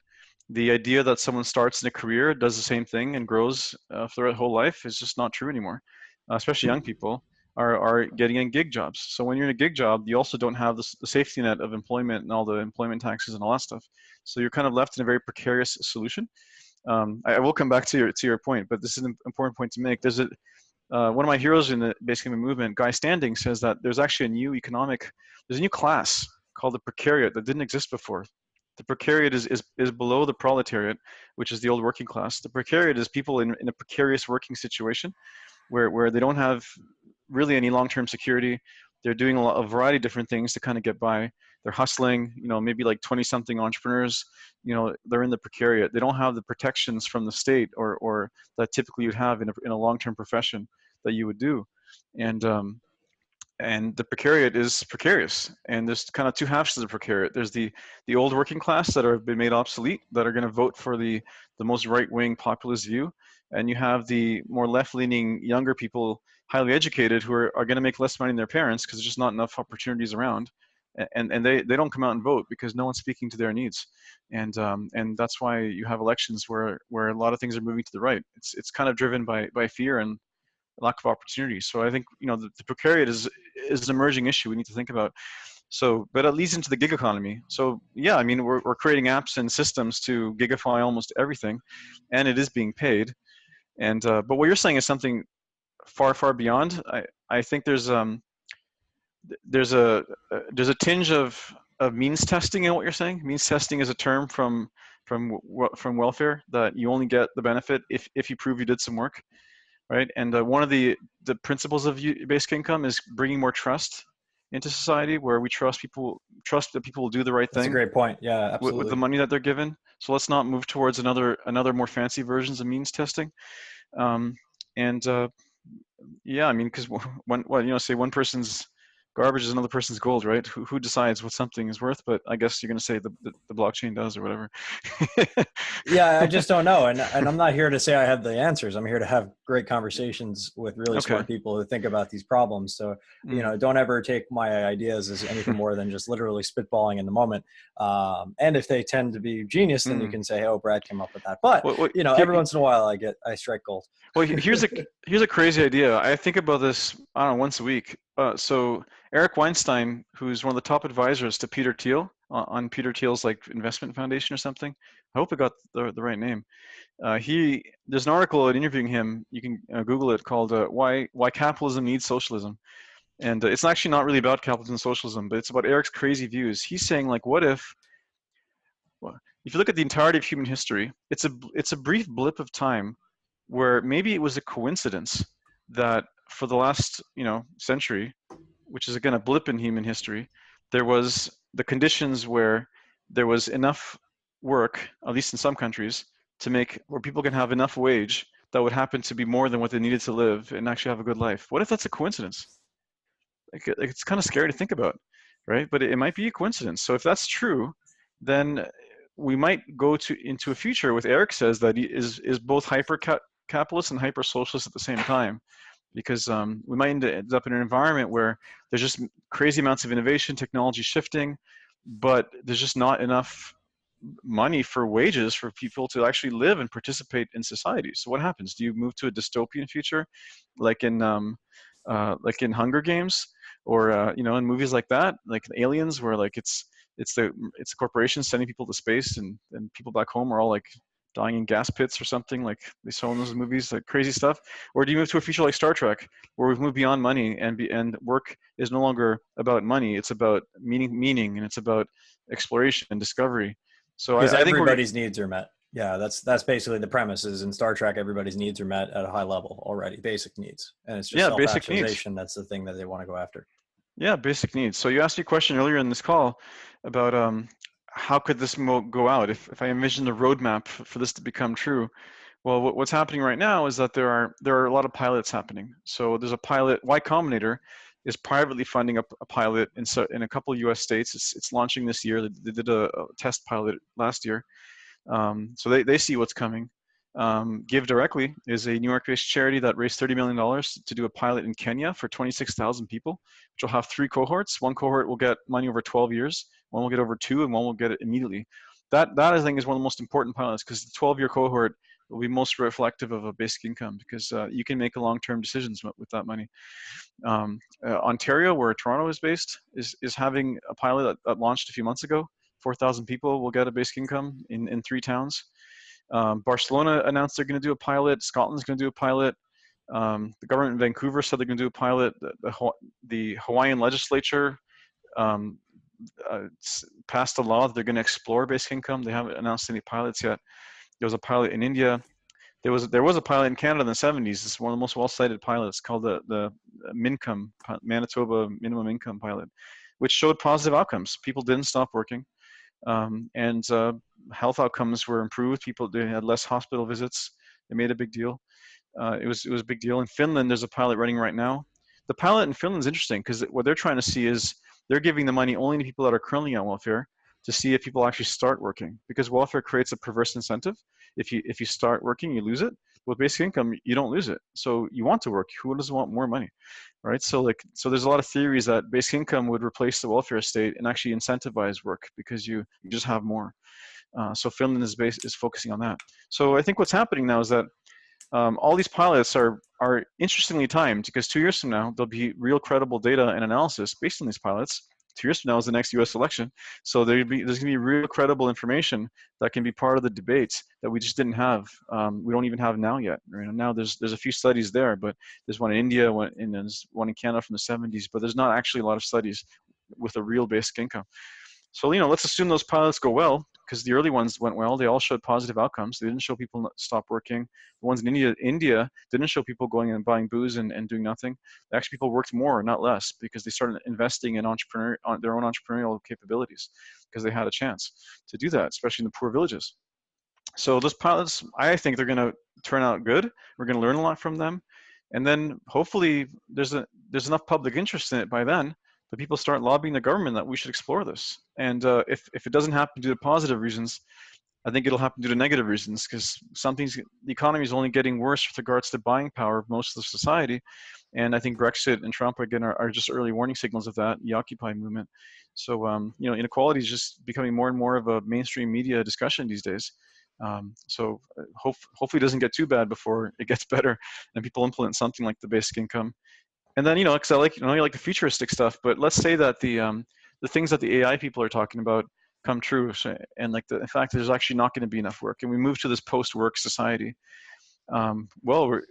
The idea that someone starts in a career, does the same thing, and grows for their whole life is just not true anymore. Especially young people are getting in gig jobs. So when you're in a gig job, you also don't have the safety net of employment and all the employment taxes and all that stuff. So you're kind of left in a very precarious solution. I will come back to your point, but this is an important point to make. One of my heroes in the basic income movement, Guy Standing, says that there's actually there's a new class called the precariat that didn't exist before. The precariat is below the proletariat, which is the old working class. The precariat is people in a precarious working situation where they don't have really any long-term security. They're doing a variety of different things to kind of get by. They're hustling, maybe like 20-something entrepreneurs, they're in the precariat. They don't have the protections from the state or that typically you'd have in a long-term profession that you would do. And the precariat is precarious. And there's kind of two halves to the precariat. There's the old working class that have been made obsolete, that are going to vote for the most right-wing populist view. And you have the more left-leaning younger people, highly educated, who are going to make less money than their parents because there's just not enough opportunities around. And they don't come out and vote because no one's speaking to their needs. And that's why you have elections where a lot of things are moving to the right. It's kind of driven by fear and lack of opportunity. So I think the precariat is an emerging issue we need to think about. So, but it leads into the gig economy. So yeah, I mean, we're creating apps and systems to gigify almost everything, and it is being paid. And but what you're saying is something far beyond. I think there's a tinge of means testing in what you're saying. Means testing is a term from welfare, that you only get the benefit if you prove you did some work, right? And one of the principles of basic income is bringing more trust into society, where we trust that people will do the right thing. That's a great point. Yeah, absolutely. With the money that they're given. So let's not move towards another more fancy versions of means testing. Yeah, I mean, because say one person's garbage is another person's gold, right? Who decides what something is worth? But I guess you're going to say the blockchain does, or whatever. Yeah, I just don't know, and I'm not here to say I have the answers. I'm here to have great conversations with really Okay. smart people who think about these problems. So, Mm. don't ever take my ideas as anything more than just literally spitballing in the moment. And if they tend to be genius, then you Mm. can say, "Oh, Brad came up with that." But Well, here, every once in a while, I strike gold. here's a crazy idea. I think about this, I don't know, once a week. So Eric Weinstein, who's one of the top advisors to Peter Thiel on Peter Thiel's like investment foundation or something. I hope I got the right name. There's an article interviewing him. You can Google it, called "Why Capitalism Needs Socialism," and it's actually not really about capitalism and socialism, but it's about Eric's crazy views. He's saying like, what if, well, if you look at the entirety of human history, it's a brief blip of time where maybe it was a coincidence that for the last century, which is again a blip in human history, there was the conditions where there was enough work, at least in some countries, to make where people can have enough wage that would happen to be more than what they needed to live and actually have a good life. What if that's a coincidence? Like it's kind of scary to think about, right? But it might be a coincidence. So if that's true, then we might go into a future with Eric says that he is both hyper capitalist and hyper socialist at the same time, because we might end up in an environment where there's just crazy amounts of innovation, technology shifting, but there's just not enough money for wages for people to actually live and participate in society. So what happens? Do you move to a dystopian future, like in Hunger Games, or in movies like that, like Aliens, where like it's corporations sending people to space, and people back home are all like dying in gas pits or something, like they saw in those movies, like crazy stuff? Or do you move to a future like Star Trek, where we've moved beyond money, and work is no longer about money, it's about meaning, and it's about exploration and discovery. So Because I think we're everybody's needs are met. Yeah, that's basically the premise. Is in Star Trek, everybody's needs are met at a high level already, basic needs, and it's just yeah, basic needs. self-actualization that's the thing that they want to go after. Yeah, basic needs. So you asked me a question earlier in this call about how could this go out if I envision the roadmap for this to become true. Well, what's happening right now is that there are a lot of pilots happening. So there's a pilot. Y Combinator is privately funding a pilot in a couple of U.S. states. It's launching this year. They did a test pilot last year. So they see what's coming. Give Directly is a New York-based charity that raised $30 million to do a pilot in Kenya for 26,000 people, which will have 3 cohorts. One cohort will get money over 12 years, one will get over 2, and one will get it immediately. That I think is one of the most important pilots, because the 12-year cohort will be most reflective of a basic income, because you can make long-term decisions with that money. Ontario, where Toronto is based, is having a pilot that launched a few months ago. 4,000 people will get a basic income in 3 towns. Barcelona announced they're going to do a pilot. Scotland's going to do a pilot. The government in Vancouver said they're going to do a pilot. The Hawaiian legislature passed a law that they're going to explore basic income. They haven't announced any pilots yet. There was a pilot in India. There was a pilot in Canada in the 70s. It's one of the most well-cited pilots, called the Mincome, Manitoba Minimum Income Pilot, which showed positive outcomes. People didn't stop working, and health outcomes were improved. People had less hospital visits. It made a big deal. It was a big deal. In Finland, there's a pilot running right now. The pilot in Finland is interesting, because what they're trying to see is they're giving the money only to people that are currently on welfare, to see if people actually start working, because welfare creates a perverse incentive. If you start working, you lose it. With basic income, you don't lose it. So you want to work. Who doesn't want more money, right? So there's a lot of theories that basic income would replace the welfare state and actually incentivize work, because you just have more. So Finland is focusing on that. So I think what's happening now is that all these pilots are interestingly timed, because 2 years from now there'll be real credible data and analysis based on these pilots. 2 years from now is the next U.S. election, so there's going to be real credible information that can be part of the debates that we just didn't have. We don't even have now yet. Now there's a few studies there, but there's one in India, there's one in Canada from the 70s, but there's not actually a lot of studies with a real basic income. So let's assume those pilots go well, because the early ones went well. They all showed positive outcomes. They didn't show people stop working. The ones in India didn't show people going and buying booze and doing nothing. Actually, people worked more, not less, because they started investing in their own entrepreneurial capabilities, because they had a chance to do that, especially in the poor villages. So those pilots, I think they're going to turn out good. We're going to learn a lot from them, and then hopefully there's enough public interest in it by then that people start lobbying the government that we should explore this. And if it doesn't happen due to positive reasons, I think it'll happen due to negative reasons, because the economy is only getting worse with regards to buying power of most of the society. And I think Brexit and Trump again are just early warning signals of that, the Occupy movement. So inequality is just becoming more and more of a mainstream media discussion these days. Hopefully it doesn't get too bad before it gets better and people implement something like the basic income. And then, because I like, you like the futuristic stuff, but let's say that the things that the AI people are talking about come true, and like in fact, there's actually not going to be enough work, and we move to this post-work society. Well,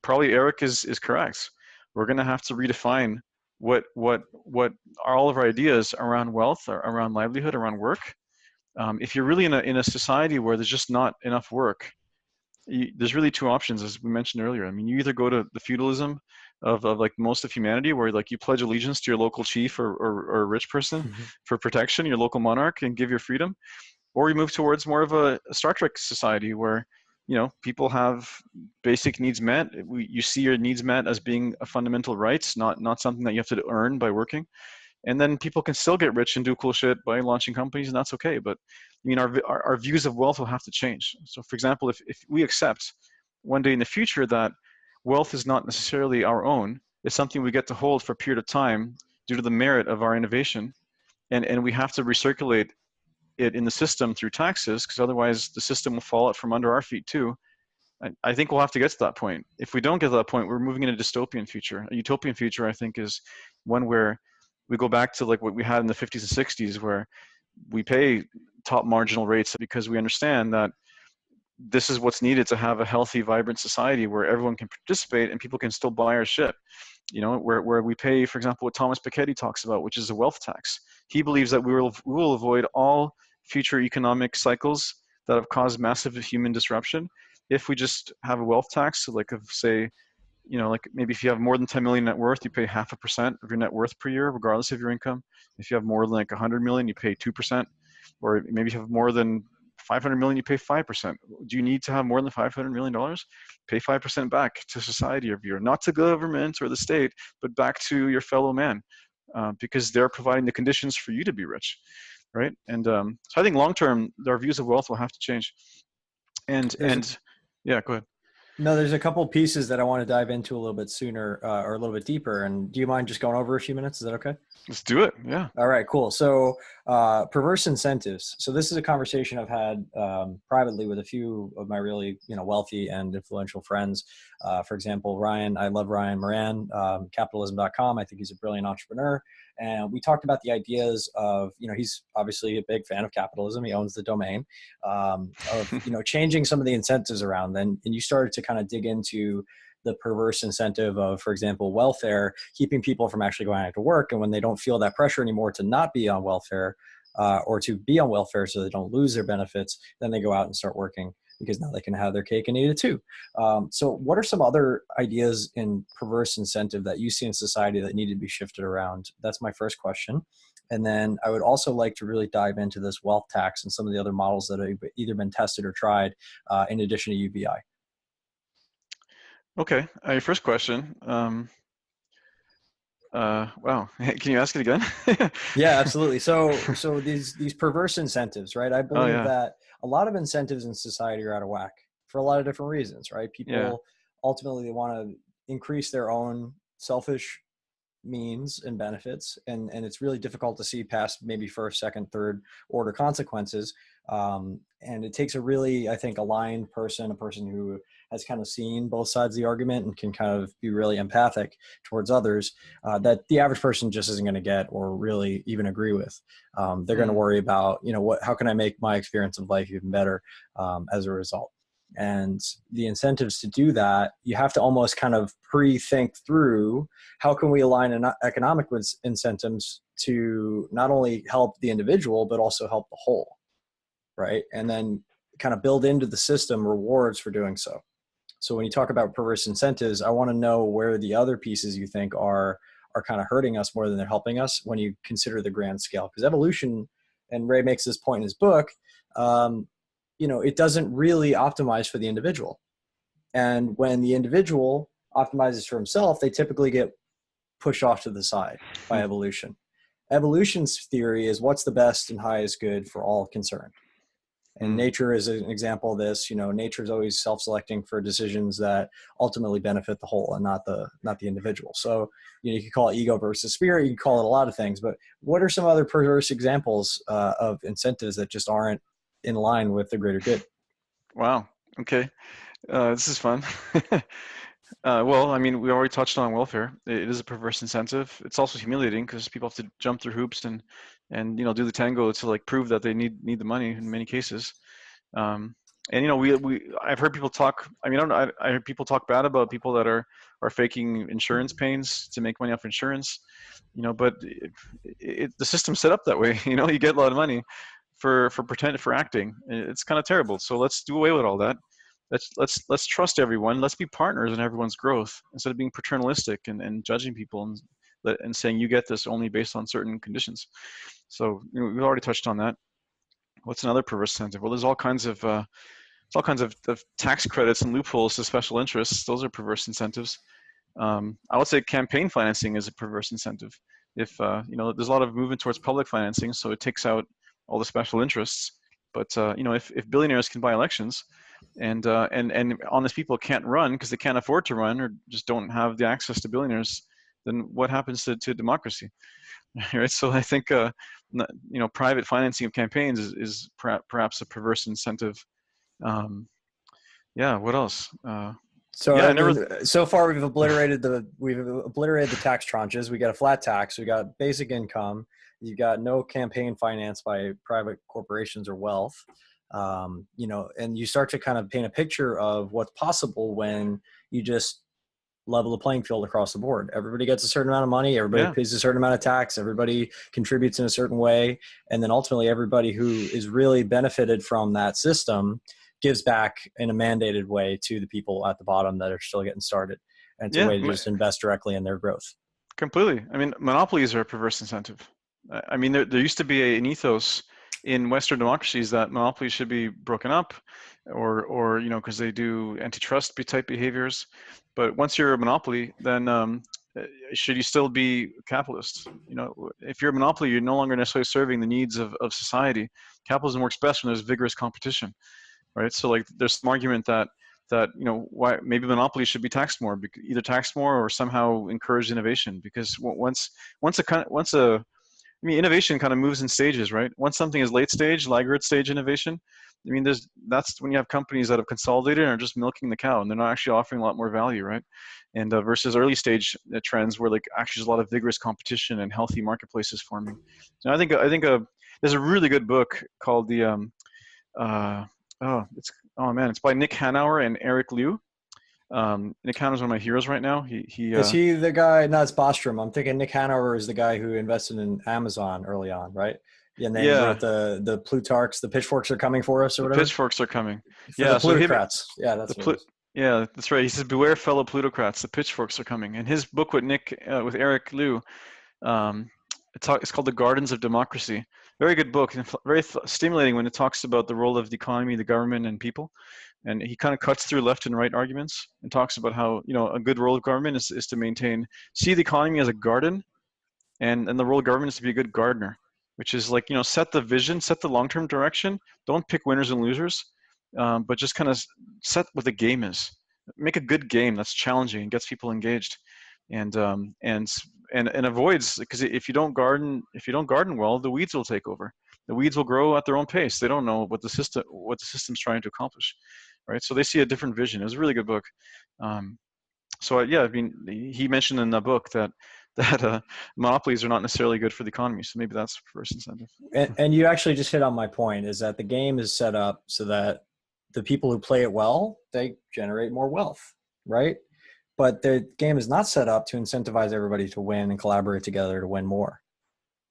probably Eric is correct. We're going to have to redefine what are all of our ideas around wealth, or around livelihood, around work. If you're really in a society where there's just not enough work, there's really two options, as we mentioned earlier. I mean, you either go to the feudalism of like most of humanity, where like you pledge allegiance to your local chief or a rich person for protection, your local monarch, and give your freedom, or you move towards more of a Star Trek society where people have basic needs met. You see your needs met as being a fundamental right, not something that you have to earn by working. And then people can still get rich and do cool shit by launching companies, and that's okay. But I mean, our views of wealth will have to change. So for example, if we accept one day in the future that wealth is not necessarily our own, it's something we get to hold for a period of time due to the merit of our innovation, and we have to recirculate it in the system through taxes, because otherwise the system will fall out from under our feet too. I think we'll have to get to that point. If we don't get to that point, we're moving in a dystopian future. A utopian future, I think, is one where we go back to like what we had in the 50s and 60s, where we pay top marginal rates because we understand that this is what's needed to have a healthy, vibrant society where everyone can participate and people can still buy our shit. Where we pay, for example, what Thomas Piketty talks about, which is a wealth tax. He believes that we will avoid all future economic cycles that have caused massive human disruption if we just have a wealth tax, like of say, like maybe if you have more than 10 million net worth, you pay 0.5% of your net worth per year, regardless of your income. If you have more than like 100 million, you pay 2%, or maybe if you have more than 500 million, you pay 5%. Do you need to have more than $500 million? Pay 5% back to society every year, not to government or the state, but back to your fellow man, because they're providing the conditions for you to be rich, right? And so I think long term, our views of wealth will have to change. And yeah, go ahead. No, there's a couple pieces that I want to dive into a little bit sooner, or a little bit deeper. And do you mind just going over a few minutes? Is that okay? Let's do it. Yeah. All right, cool. So perverse incentives. So this is a conversation I've had privately with a few of my really wealthy and influential friends. For example, Ryan, I love Ryan Moran, capitalism.com. I think he's a brilliant entrepreneur. And we talked about the ideas of, he's obviously a big fan of capitalism. He owns the domain, of, changing some of the incentives around. And you started to kind of dig into the perverse incentive of, for example, welfare, keeping people from actually going out to work. And when they don't feel that pressure anymore to not be on welfare, or to be on welfare so they don't lose their benefits, then they go out and start working, because now they can have their cake and eat it too. So what are some other ideas in perverse incentive that you see in society that need to be shifted around? That's my first question. And then I would also like to really dive into this wealth tax and some of the other models that have either been tested or tried, in addition to UBI. Okay. Your first question. Wow. Can you ask it again? Yeah, absolutely. So these perverse incentives, right? I believe that a lot of incentives in society are out of whack for a lot of different reasons, right? People ultimately, they want to increase their own selfish means and benefits, and it's really difficult to see past maybe first, second, third order consequences. And it takes a really, I think, aligned person, a person who has kind of seen both sides of the argument and can kind of be really empathic towards others, that the average person just isn't going to get or really even agree with. They're going to worry about, how can I make my experience of life even better as a result? And the incentives to do that, you have to almost kind of pre-think through, how can we align economic incentives to not only help the individual, but also help the whole, right? And then kind of build into the system rewards for doing so. So when you talk about perverse incentives, I want to know where the other pieces you think are kind of hurting us more than they're helping us when you consider the grand scale. Because evolution, and Ray makes this point in his book, it doesn't really optimize for the individual. And when the individual optimizes for himself, they typically get pushed off to the side by evolution. Evolution's theory is what's the best and highest good for all concerned. And nature is an example of this. Nature is always self-selecting for decisions that ultimately benefit the whole and not the individual. So you can call it ego versus spirit. You can call it a lot of things. But what are some other perverse examples of incentives that just aren't in line with the greater good? Wow. Okay. This is fun. Well, I mean, we already touched on welfare. It is a perverse incentive. It's also humiliating because people have to jump through hoops and do the tango to like prove that they need the money in many cases. And I've heard people talk. I mean, I heard people talk bad about people that are faking insurance pains to make money off insurance. But the system's set up that way. You get a lot of money for acting. It's kind of terrible. So let's do away with all that. Let's trust everyone. Let's be partners in everyone's growth instead of being paternalistic and judging people and saying you get this only based on certain conditions. So we've already touched on that. What's another perverse incentive? Well, there's all kinds of tax credits and loopholes to special interests. Those are perverse incentives. I would say campaign financing is a perverse incentive. If there's a lot of movement towards public financing, so it takes out all the special interests. But if billionaires can buy elections, and honest people can't run because they can't afford to run or just don't have the access to billionaires, then what happens to democracy? Right. So I think private financing of campaigns is perhaps a perverse incentive. Yeah. What else? So yeah, I mean, so far we've obliterated the tax tranches. We got a flat tax. We got basic income. You got no campaign finance by private corporations or wealth. And you start to kind of paint a picture of what's possible when you just level the playing field across the board. Everybody gets a certain amount of money. Everybody pays a certain amount of tax. Everybody contributes in a certain way. And then ultimately everybody who is really benefited from that system gives back in a mandated way to the people at the bottom that are still getting started. And it's a way to just invest directly in their growth. Completely. I mean, monopolies are a perverse incentive. I mean, there used to be an ethos in Western democracies that monopolies should be broken up or because they do antitrust type behaviors. But once you're a monopoly, then should you still be capitalist? If you're a monopoly, you're no longer necessarily serving the needs of society. Capitalism works best when there's vigorous competition, right? So like there's some argument that why maybe monopolies should be taxed more, either taxed more or somehow encourage innovation, because innovation kind of moves in stages, right? Once something is late stage, laggard stage innovation, I mean, that's when you have companies that have consolidated and are just milking the cow, and they're not actually offering a lot more value, right? And versus early stage trends where like actually there's a lot of vigorous competition and healthy marketplaces forming. So I think there's a really good book called it's by Nick Hanauer and Eric Liu. Nick Hanauer's one of my heroes right now. Is he the guy? No, it's Bostrom. I'm thinking Nick Hanauer is the guy who invested in Amazon early on, right? And then wrote the Plutarchs, the pitchforks are coming for us, or whatever. Pitchforks are coming. For the plutocrats. That's right. He says, "Beware, fellow plutocrats. The pitchforks are coming." And his book with Eric Liu, it's called "The Gardens of Democracy." Very good book, and very stimulating when it talks about the role of the economy, the government, and people. And he kind of cuts through left and right arguments and talks about how a good role of government is to see the economy as a garden, and the role of government is to be a good gardener, which is like set the vision, set the long-term direction. Don't pick winners and losers, but just kind of set what the game is. Make a good game that's challenging and gets people engaged, and avoids, because if you don't garden well, the weeds will take over. The weeds will grow at their own pace. They don't know what the system's trying to accomplish, right? So they see a different vision. It was a really good book. I mean, he mentioned in the book that monopolies are not necessarily good for the economy. So maybe that's first incentive. And you actually just hit on my point, is that the game is set up so that the people who play it well, they generate more wealth, right? But the game is not set up to incentivize everybody to win and collaborate together to win more.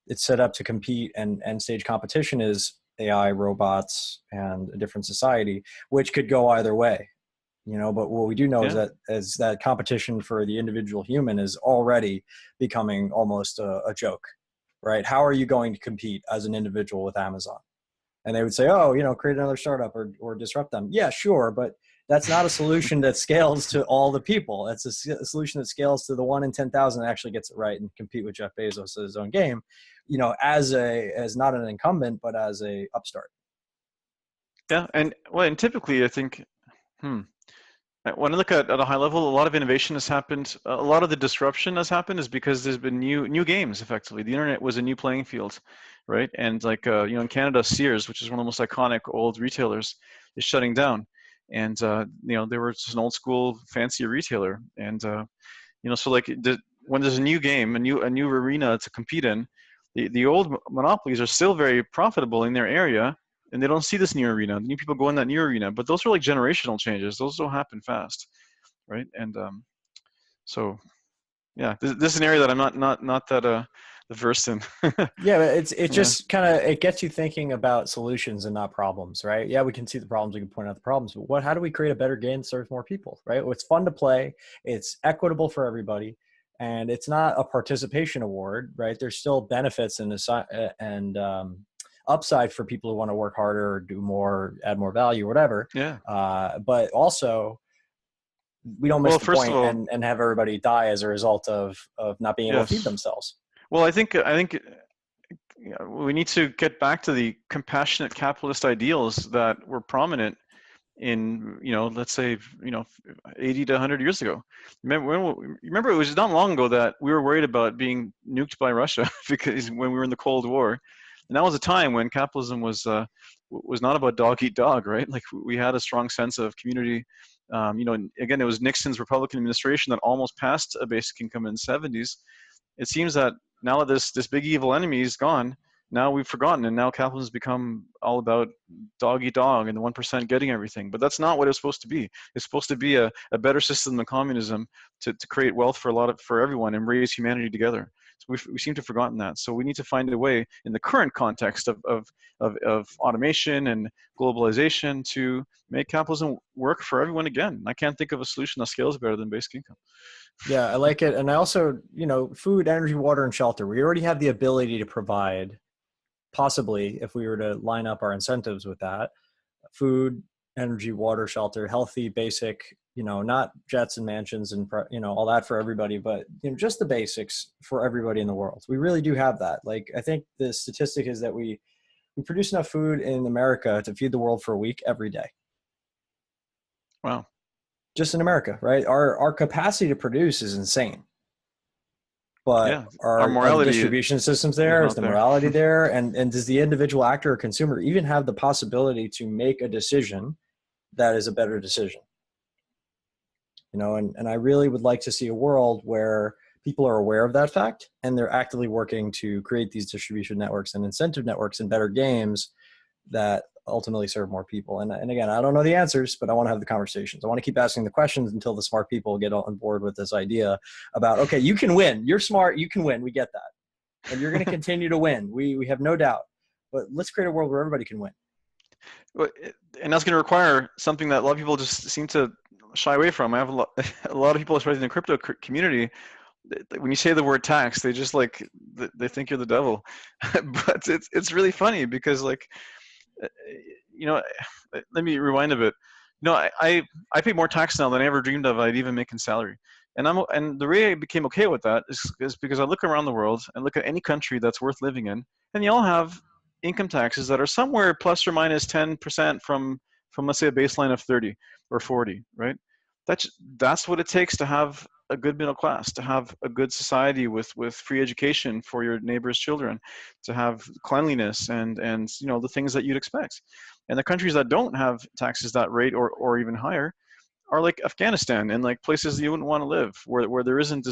It's set up to compete, and end stage competition is AI, robots, and a different society, which could go either way. But what we do know is that competition for the individual human is already becoming almost a joke, right? How are you going to compete as an individual with Amazon? And they would say, create another startup or disrupt them. Yeah, sure. But that's not a solution that scales to all the people. It's a solution that scales to the 1 in 10,000 that actually gets it right and compete with Jeff Bezos at his own game, as not an incumbent, but as a upstart. Yeah, and well, and typically I think, hmm, when I look at a high level, a lot of innovation has happened. A lot of the disruption has happened is because there's been new games. Effectively, the internet was a new playing field, right? And like in Canada, Sears, which is one of the most iconic old retailers, is shutting down. And they were just an old school fancy retailer. And so like when there's a new game, a new arena to compete in, the old monopolies are still very profitable in their area, and they don't see this new arena. The new people go in that new arena, but those are like generational changes. Those don't happen fast, right? And so yeah, this is an area that I'm not that versed in. Yeah, but it Yeah, just kind of it gets you thinking about solutions and not problems, right? Yeah, we can see the problems, we can point out the problems, but how do we create a better game that serves more people, right? It's fun to play, it's equitable for everybody, and it's not a participation award, right? There's still benefits and upside for people who want to work harder or do more, add more value, whatever. yeah. But also, we don't miss Well, the first of point all, and have everybody die as a result of not being able to feed yes. themselves. Well, I think we need to get back to the compassionate capitalist ideals that were prominent in let's say 80 to 100 years ago. Remember it was not long ago that we were worried about being nuked by Russia because when we were in the Cold War, and that was a time when capitalism was not about dog eat dog, right? Like we had a strong sense of community. And again, it was Nixon's Republican administration that almost passed a basic income in the 70s. It seems that now that this big evil enemy is gone, now we've forgotten, and now capitalism has become all about dog eat dog and the 1% getting everything. But that's not what it's supposed to be. It's supposed to be a better system than communism to create wealth for everyone and raise humanity together. So we seem to have forgotten that. So we need to find a way in the current context of automation and globalization to make capitalism work for everyone again. I can't think of a solution that scales better than basic income. Yeah, I like it. And I also, food, energy, water, and shelter. We already have the ability to provide, possibly, if we were to line up our incentives with that, food, energy, water, shelter, healthy, basic, not jets and mansions and, all that for everybody, but, just the basics for everybody in the world. We really do have that. Like, I think the statistic is that we produce enough food in America to feed the world for a week every day. Wow. Just in America, right? Our capacity to produce is insane. But Yeah, our are the morality distribution systems is there? Is not the there. morality there? And does the individual actor or consumer even have the possibility to make a decision that is a better decision? And I really would like to see a world where people are aware of that fact and they're actively working to create these distribution networks and incentive networks and better games that ultimately serve more people. And again, I don't know the answers, but I want to have the conversations. I want to keep asking the questions until the smart people get on board with this idea about, okay, you can win. You're smart. You can win. We get that. And you're going to continue to win. We have no doubt. But let's create a world where everybody can win. And that's going to require something that a lot of people just seem to shy away from. I have a lot of people, especially in the crypto community, when you say the word tax, they just like they think you're the devil. But it's really funny because like you know, let me rewind a bit. I pay more tax now than I ever dreamed of I'd even make in salary. And the way I became okay with that is because I look around the world and look at any country that's worth living in, and they all have income taxes that are somewhere plus or minus 10% from let's say a baseline of 30 or 40, right? That's what it takes to have a good middle class, to have a good society with free education for your neighbors' children, to have cleanliness and the things that you'd expect. And the countries that don't have taxes that rate or even higher are like Afghanistan and like places you wouldn't want to live, where there isn't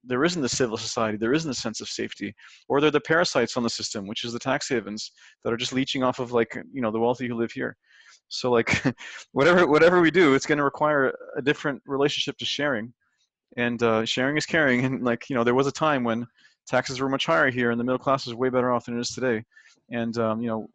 there isn't the civil society, there isn't a sense of safety, or they're the parasites on the system, which is the tax havens that are just leeching off of like the wealthy who live here. So like whatever we do, it's going to require a different relationship to sharing, and sharing is caring. And like there was a time when taxes were much higher here, and the middle class was way better off than it is today. And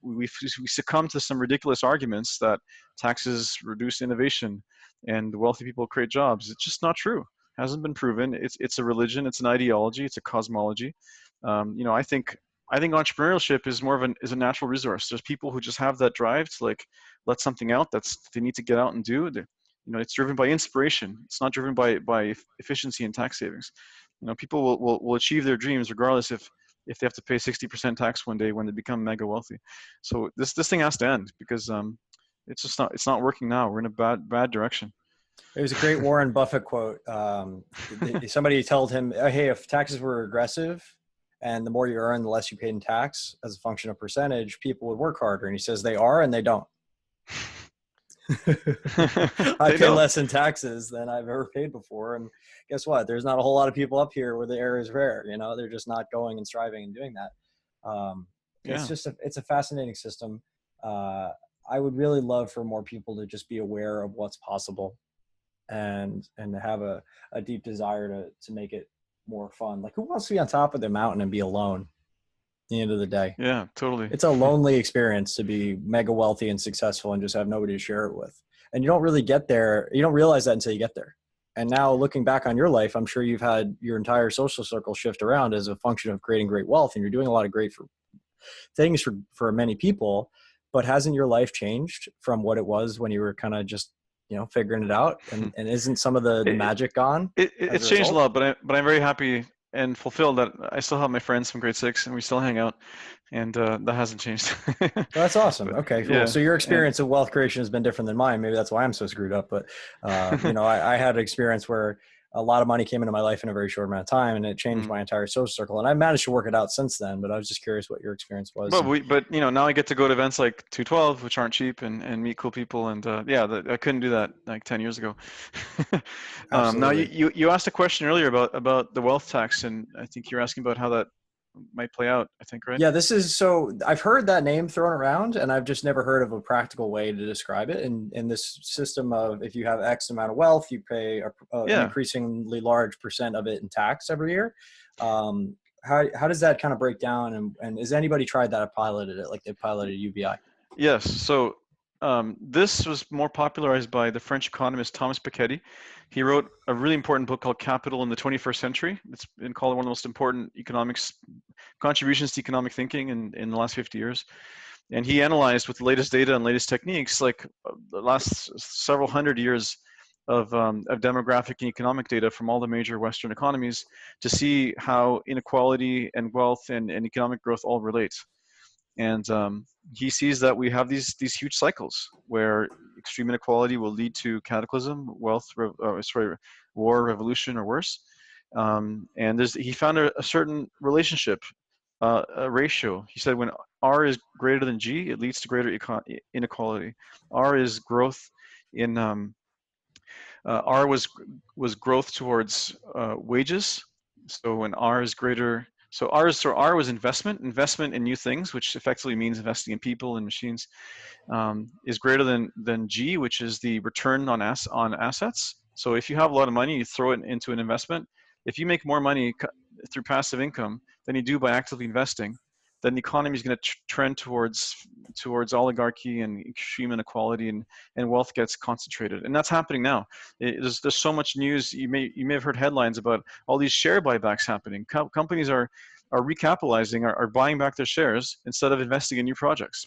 we succumb to some ridiculous arguments that taxes reduce innovation and the wealthy people create jobs. It's just not true. Hasn't been proven. It's a religion. It's an ideology. It's a cosmology. I think entrepreneurship is more of is a natural resource. There's people who just have that drive to like let something out they need to get out and do. It's driven by inspiration. It's not driven by efficiency and tax savings. People will achieve their dreams regardless if they have to pay 60% tax one day when they become mega wealthy. So this thing has to end because it's just not, it's not working now. We're in a bad direction. There's a great Warren Buffett quote. Somebody told him, hey, if taxes were regressive and the more you earn, the less you paid in tax as a function of percentage, people would work harder. And he says they are, and they don't. I pay less in taxes than I've ever paid before. And guess what? There's not a whole lot of people up here where the air is rare. You know, they're just not going and striving and doing that. It's just, it's a fascinating system. I would really love for more people to just be aware of what's possible and have a deep desire to make it more fun. Like, who wants to be on top of the mountain and be alone at the end of the day? Yeah, totally. It's a lonely experience to be mega wealthy and successful and just have nobody to share it with. And you don't really get there. You don't realize that until you get there. And now looking back on your life, I'm sure you've had your entire social circle shift around as a function of creating great wealth, and you're doing a lot of great things for many people. But hasn't your life changed from what it was when you were kind of just, you know, figuring it out? And isn't some of the magic gone? It's changed a lot, but I'm very happy and fulfilled that I still have my friends from grade 6 and we still hang out, and that hasn't changed. That's awesome. Okay, cool. Yeah. So your experience of wealth creation has been different than mine. Maybe that's why I'm so screwed up. But you know, I had an experience where a lot of money came into my life in a very short amount of time, and it changed my entire social circle. And I managed to work it out since then, but I was just curious what your experience was. But you know, now I get to go to events like 212, which aren't cheap, and meet cool people. And I couldn't do that like 10 years ago. Now you asked a question earlier about the wealth tax, and I think you're asking about how that might play out, I think, right? Yeah, I've heard that name thrown around, and I've just never heard of a practical way to describe it. In this system of, if you have X amount of wealth, you pay an increasingly large percent of it in tax every year. How does that kind of break down? And has anybody tried that or piloted it like they piloted UBI? Yes. So this was more popularized by the French economist Thomas Piketty. He wrote a really important book called Capital in the 21st Century. It's been called one of the most important contributions to economic thinking in the last 50 years. And he analyzed, with the latest data and latest techniques, like the last several hundred years of demographic and economic data from all the major Western economies to see how inequality and wealth and economic growth all relate. And he sees that we have these huge cycles where extreme inequality will lead to cataclysm, war, revolution, or worse. And he found a certain relationship, a ratio. He said when R is greater than G, it leads to greater inequality. R is growth in R was growth towards wages. So when R is greater. So R was investment in new things, which effectively means investing in people and machines, is greater than G, which is the return on assets. So if you have a lot of money, you throw it into an investment. If you make more money through passive income than you do by actively investing, then the economy is going to trend towards oligarchy and extreme inequality, and wealth gets concentrated. And that's happening now. There's so much news. You may have heard headlines about all these share buybacks happening. Companies are recapitalizing, are buying back their shares instead of investing in new products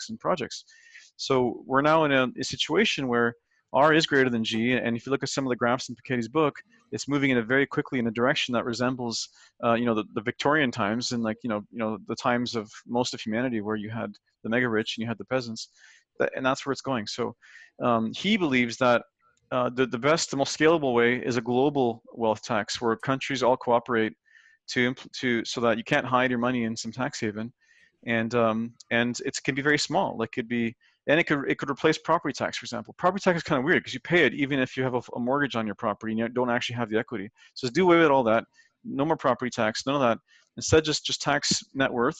and projects. So we're now in a situation where R is greater than G, and if you look at some of the graphs in Piketty's book, it's moving in a very quickly in a direction that resembles, the Victorian times, and the times of most of humanity, where you had the mega rich and you had the peasants, and that's where it's going. So he believes that the best, the most scalable way is a global wealth tax, where countries all cooperate to so that you can't hide your money in some tax haven, and it can be very small. Like it could replace property tax, for example. Property tax is kind of weird because you pay it even if you have a mortgage on your property and you don't actually have the equity. So do away with all that. No more property tax, none of that. Instead, just tax net worth,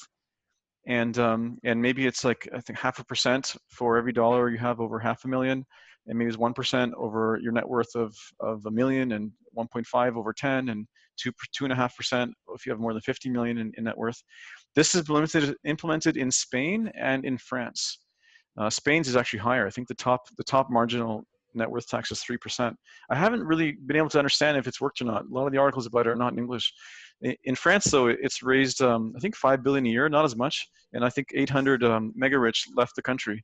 and maybe it's like, I think 0.5% for every dollar you have over $500,000, and maybe it's 1% over your net worth of $1 million, and 1.5 over 10, and 2.5% if you have more than 50 million in net worth. This is implemented in Spain and in France. Spain's is actually higher. I think the top marginal net worth tax is 3%. I haven't really been able to understand if it's worked or not. A lot of the articles about it are not in English. In France, though, it's raised, I think 5 billion a year, not as much, and I think 800 mega rich left the country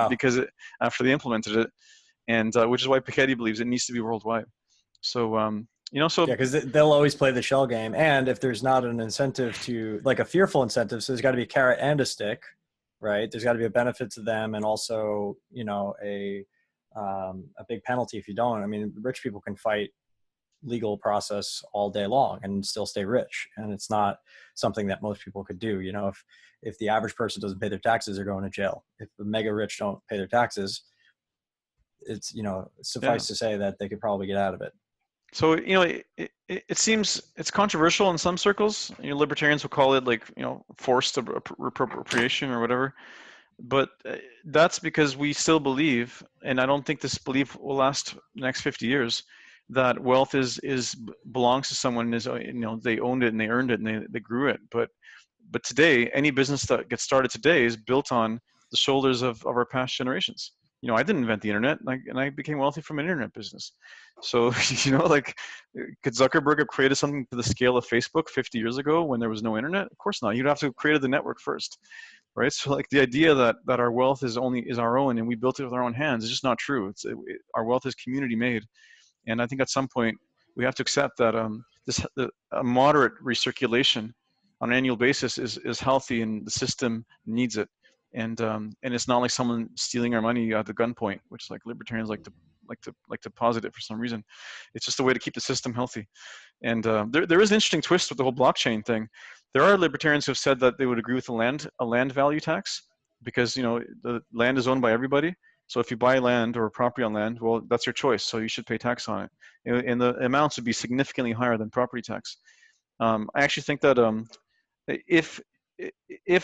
because after they implemented it, and which is why Piketty believes it needs to be worldwide. So because they'll always play the shell game, and if there's not an incentive to, like a fearful incentive, so there's got to be a carrot and a stick. right? There's got to be a benefit to them, and also, you know, a big penalty if you don't. I mean, rich people can fight legal process all day long and still stay rich, and it's not something that most people could do. You know, if the average person doesn't pay their taxes, they're going to jail. If the mega rich don't pay their taxes, it's, you know, Yeah. suffice to say that they could probably get out of it. So, you know, it seems it's controversial in some circles. You know, libertarians will call it, like, you know, forced appropriation or whatever. But that's because we still believe, and I don't think this belief will last the next 50 years, that wealth is belongs to someone. Is, you know, they owned it and they earned it and they grew it. But today, any business that gets started today is built on the shoulders of our past generations. You know, I didn't invent the internet, and I became wealthy from an internet business. So, you know, like, could Zuckerberg have created something to the scale of Facebook 50 years ago when there was no internet? Of course not. You'd have to have created the network first, right? So, like, the idea that our wealth is our own and we built it with our own hands is just not true. Our wealth is community made, and I think at some point we have to accept that a moderate recirculation on an annual basis is healthy, and the system needs it. And it's not like someone stealing our money at the gunpoint, which, like, libertarians like to posit it for some reason. It's just a way to keep the system healthy. And there is an interesting twist with the whole blockchain thing. There are libertarians who have said that they would agree with a land value tax, because, you know, the land is owned by everybody. So if you buy land or property on land, well, that's your choice. So you should pay tax on it, and the amounts would be significantly higher than property tax. I actually think that if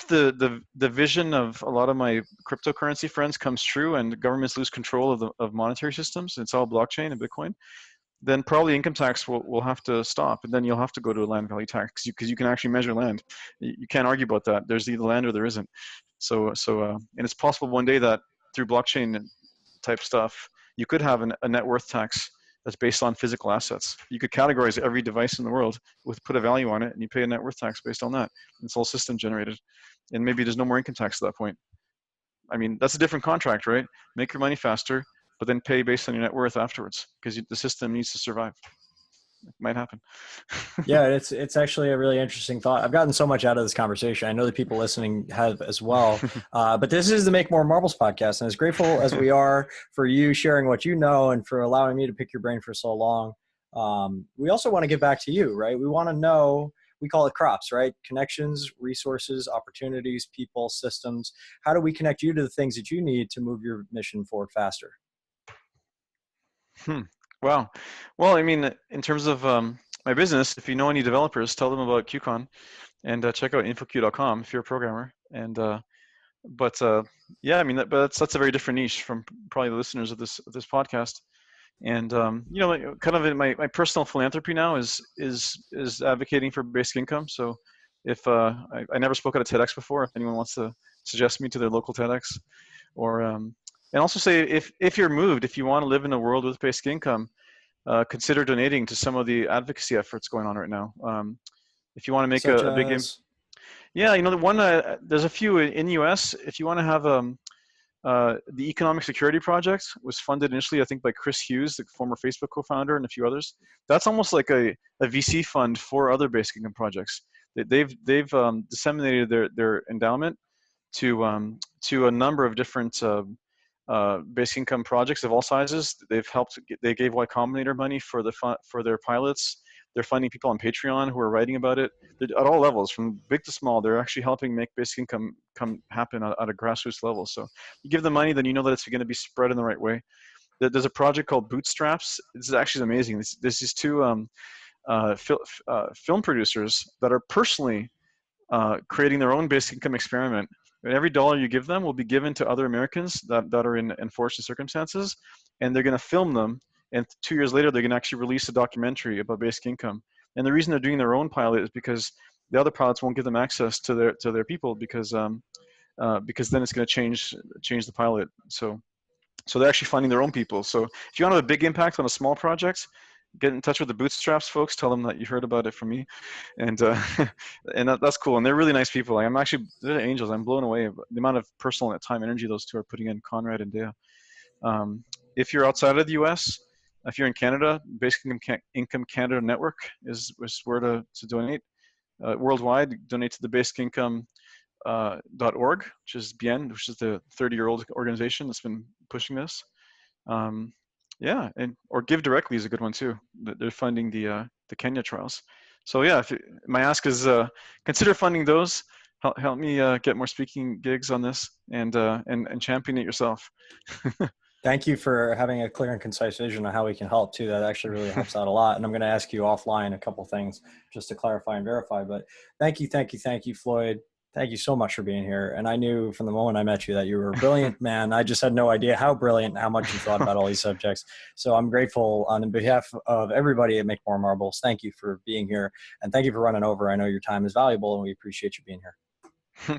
the vision of a lot of my cryptocurrency friends comes true and governments lose control of monetary systems, it's all blockchain and Bitcoin, then probably income tax will have to stop, and then you'll have to go to a land value tax, because you can actually measure land. You can't argue about that. There's either land or there isn't. So and it's possible one day that through blockchain type stuff, you could have a net worth tax that's based on physical assets. You could categorize every device in the world put a value on it, and you pay a net worth tax based on that. It's all system generated, and maybe there's no more income tax at that point. I mean, that's a different contract, right? Make your money faster, but then pay based on your net worth afterwards, because the system needs to survive. It might happen. Yeah, it's actually a really interesting thought. I've gotten so much out of this conversation. I know the people listening have as well. But this is the Make More Marbles podcast, and as grateful as we are for you sharing what you know and for allowing me to pick your brain for so long, we also want to give back to you, right? We want to know. We call it crops, right? Connections, resources, opportunities, people, systems. How do we connect you to the things that you need to move your mission forward faster? Wow. Well, I mean, in terms of my business, if you know any developers, tell them about QCon, and check out InfoQ.com if you're a programmer. And yeah, I mean, that's a very different niche from probably the listeners of this podcast. And you know, kind of in my personal philanthropy now is advocating for basic income. So if I never spoke at a TEDx before, if anyone wants to suggest me to their local TEDx, or and also say, if you're moved, if you want to live in a world with basic income, consider donating to some of the advocacy efforts going on right now. If you want to make Such a big as, yeah, you know, the one there's a few in the U.S. If you want to have the Economic Security Project was funded initially, I think, by Chris Hughes, the former Facebook co-founder, and a few others. That's almost like a VC fund for other basic income projects. They've disseminated their endowment to a number of different basic income projects of all sizes. They gave Y Combinator money for their pilots. They're funding people on Patreon who are writing about it. They're at all levels, from big to small. They're actually helping make basic income happen at a grassroots level. So you give them money, then you know that it's going to be spread in the right way. There's a project called Bootstraps. This is actually amazing. There's these two film producers that are personally creating their own basic income experiment. And every dollar you give them will be given to other Americans that are in unfortunate circumstances, and they're going to film them. And 2 years later, they're going to actually release a documentary about basic income. And the reason they're doing their own pilot is because the other pilots won't give them access to their people, because then it's going to change the pilot. So they're actually finding their own people. So if you want to have a big impact on a small project, get in touch with the Bootstraps folks. Tell them that you heard about it from me, and and that's cool. And they're really nice people. Like, they're angels. I'm blown away by the amount of personal time, energy those two are putting in, Conrad and Dea. If you're outside of the U.S., if you're in Canada, Basic Income Canada Network is where to donate. Worldwide, donate to the Basic Income .org, which is BN, which is the 30-year-old organization that's been pushing this. Yeah, or Give Directly is a good one too. They're funding the Kenya trials. So yeah, my ask is consider funding those. Help me get more speaking gigs on this, and champion it yourself. Thank you for having a clear and concise vision on how we can help too. That actually really helps out a lot. And I'm going to ask you offline a couple things just to clarify and verify. But thank you, Floyd. Thank you so much for being here. And I knew from the moment I met you that you were a brilliant man. I just had no idea how brilliant, how much you thought about all these subjects. So I'm grateful on behalf of everybody at Make More Marbles. Thank you for being here. And thank you for running over. I know your time is valuable and we appreciate you being here.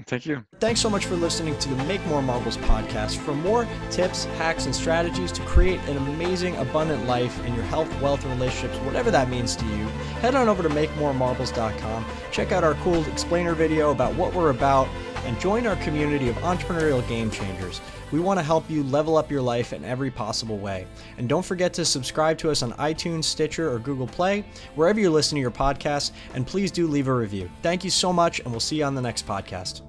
Thank you. Thanks so much for listening to the Make More Marbles podcast. For more tips, hacks, and strategies to create an amazing, abundant life in your health, wealth, and relationships, whatever that means to you, head on over to makemoremarbles.com. Check out our cool explainer video about what we're about and join our community of entrepreneurial game changers. We want to help you level up your life in every possible way. And don't forget to subscribe to us on iTunes, Stitcher, or Google Play, wherever you listen to your podcasts, and please do leave a review. Thank you so much, and we'll see you on the next podcast.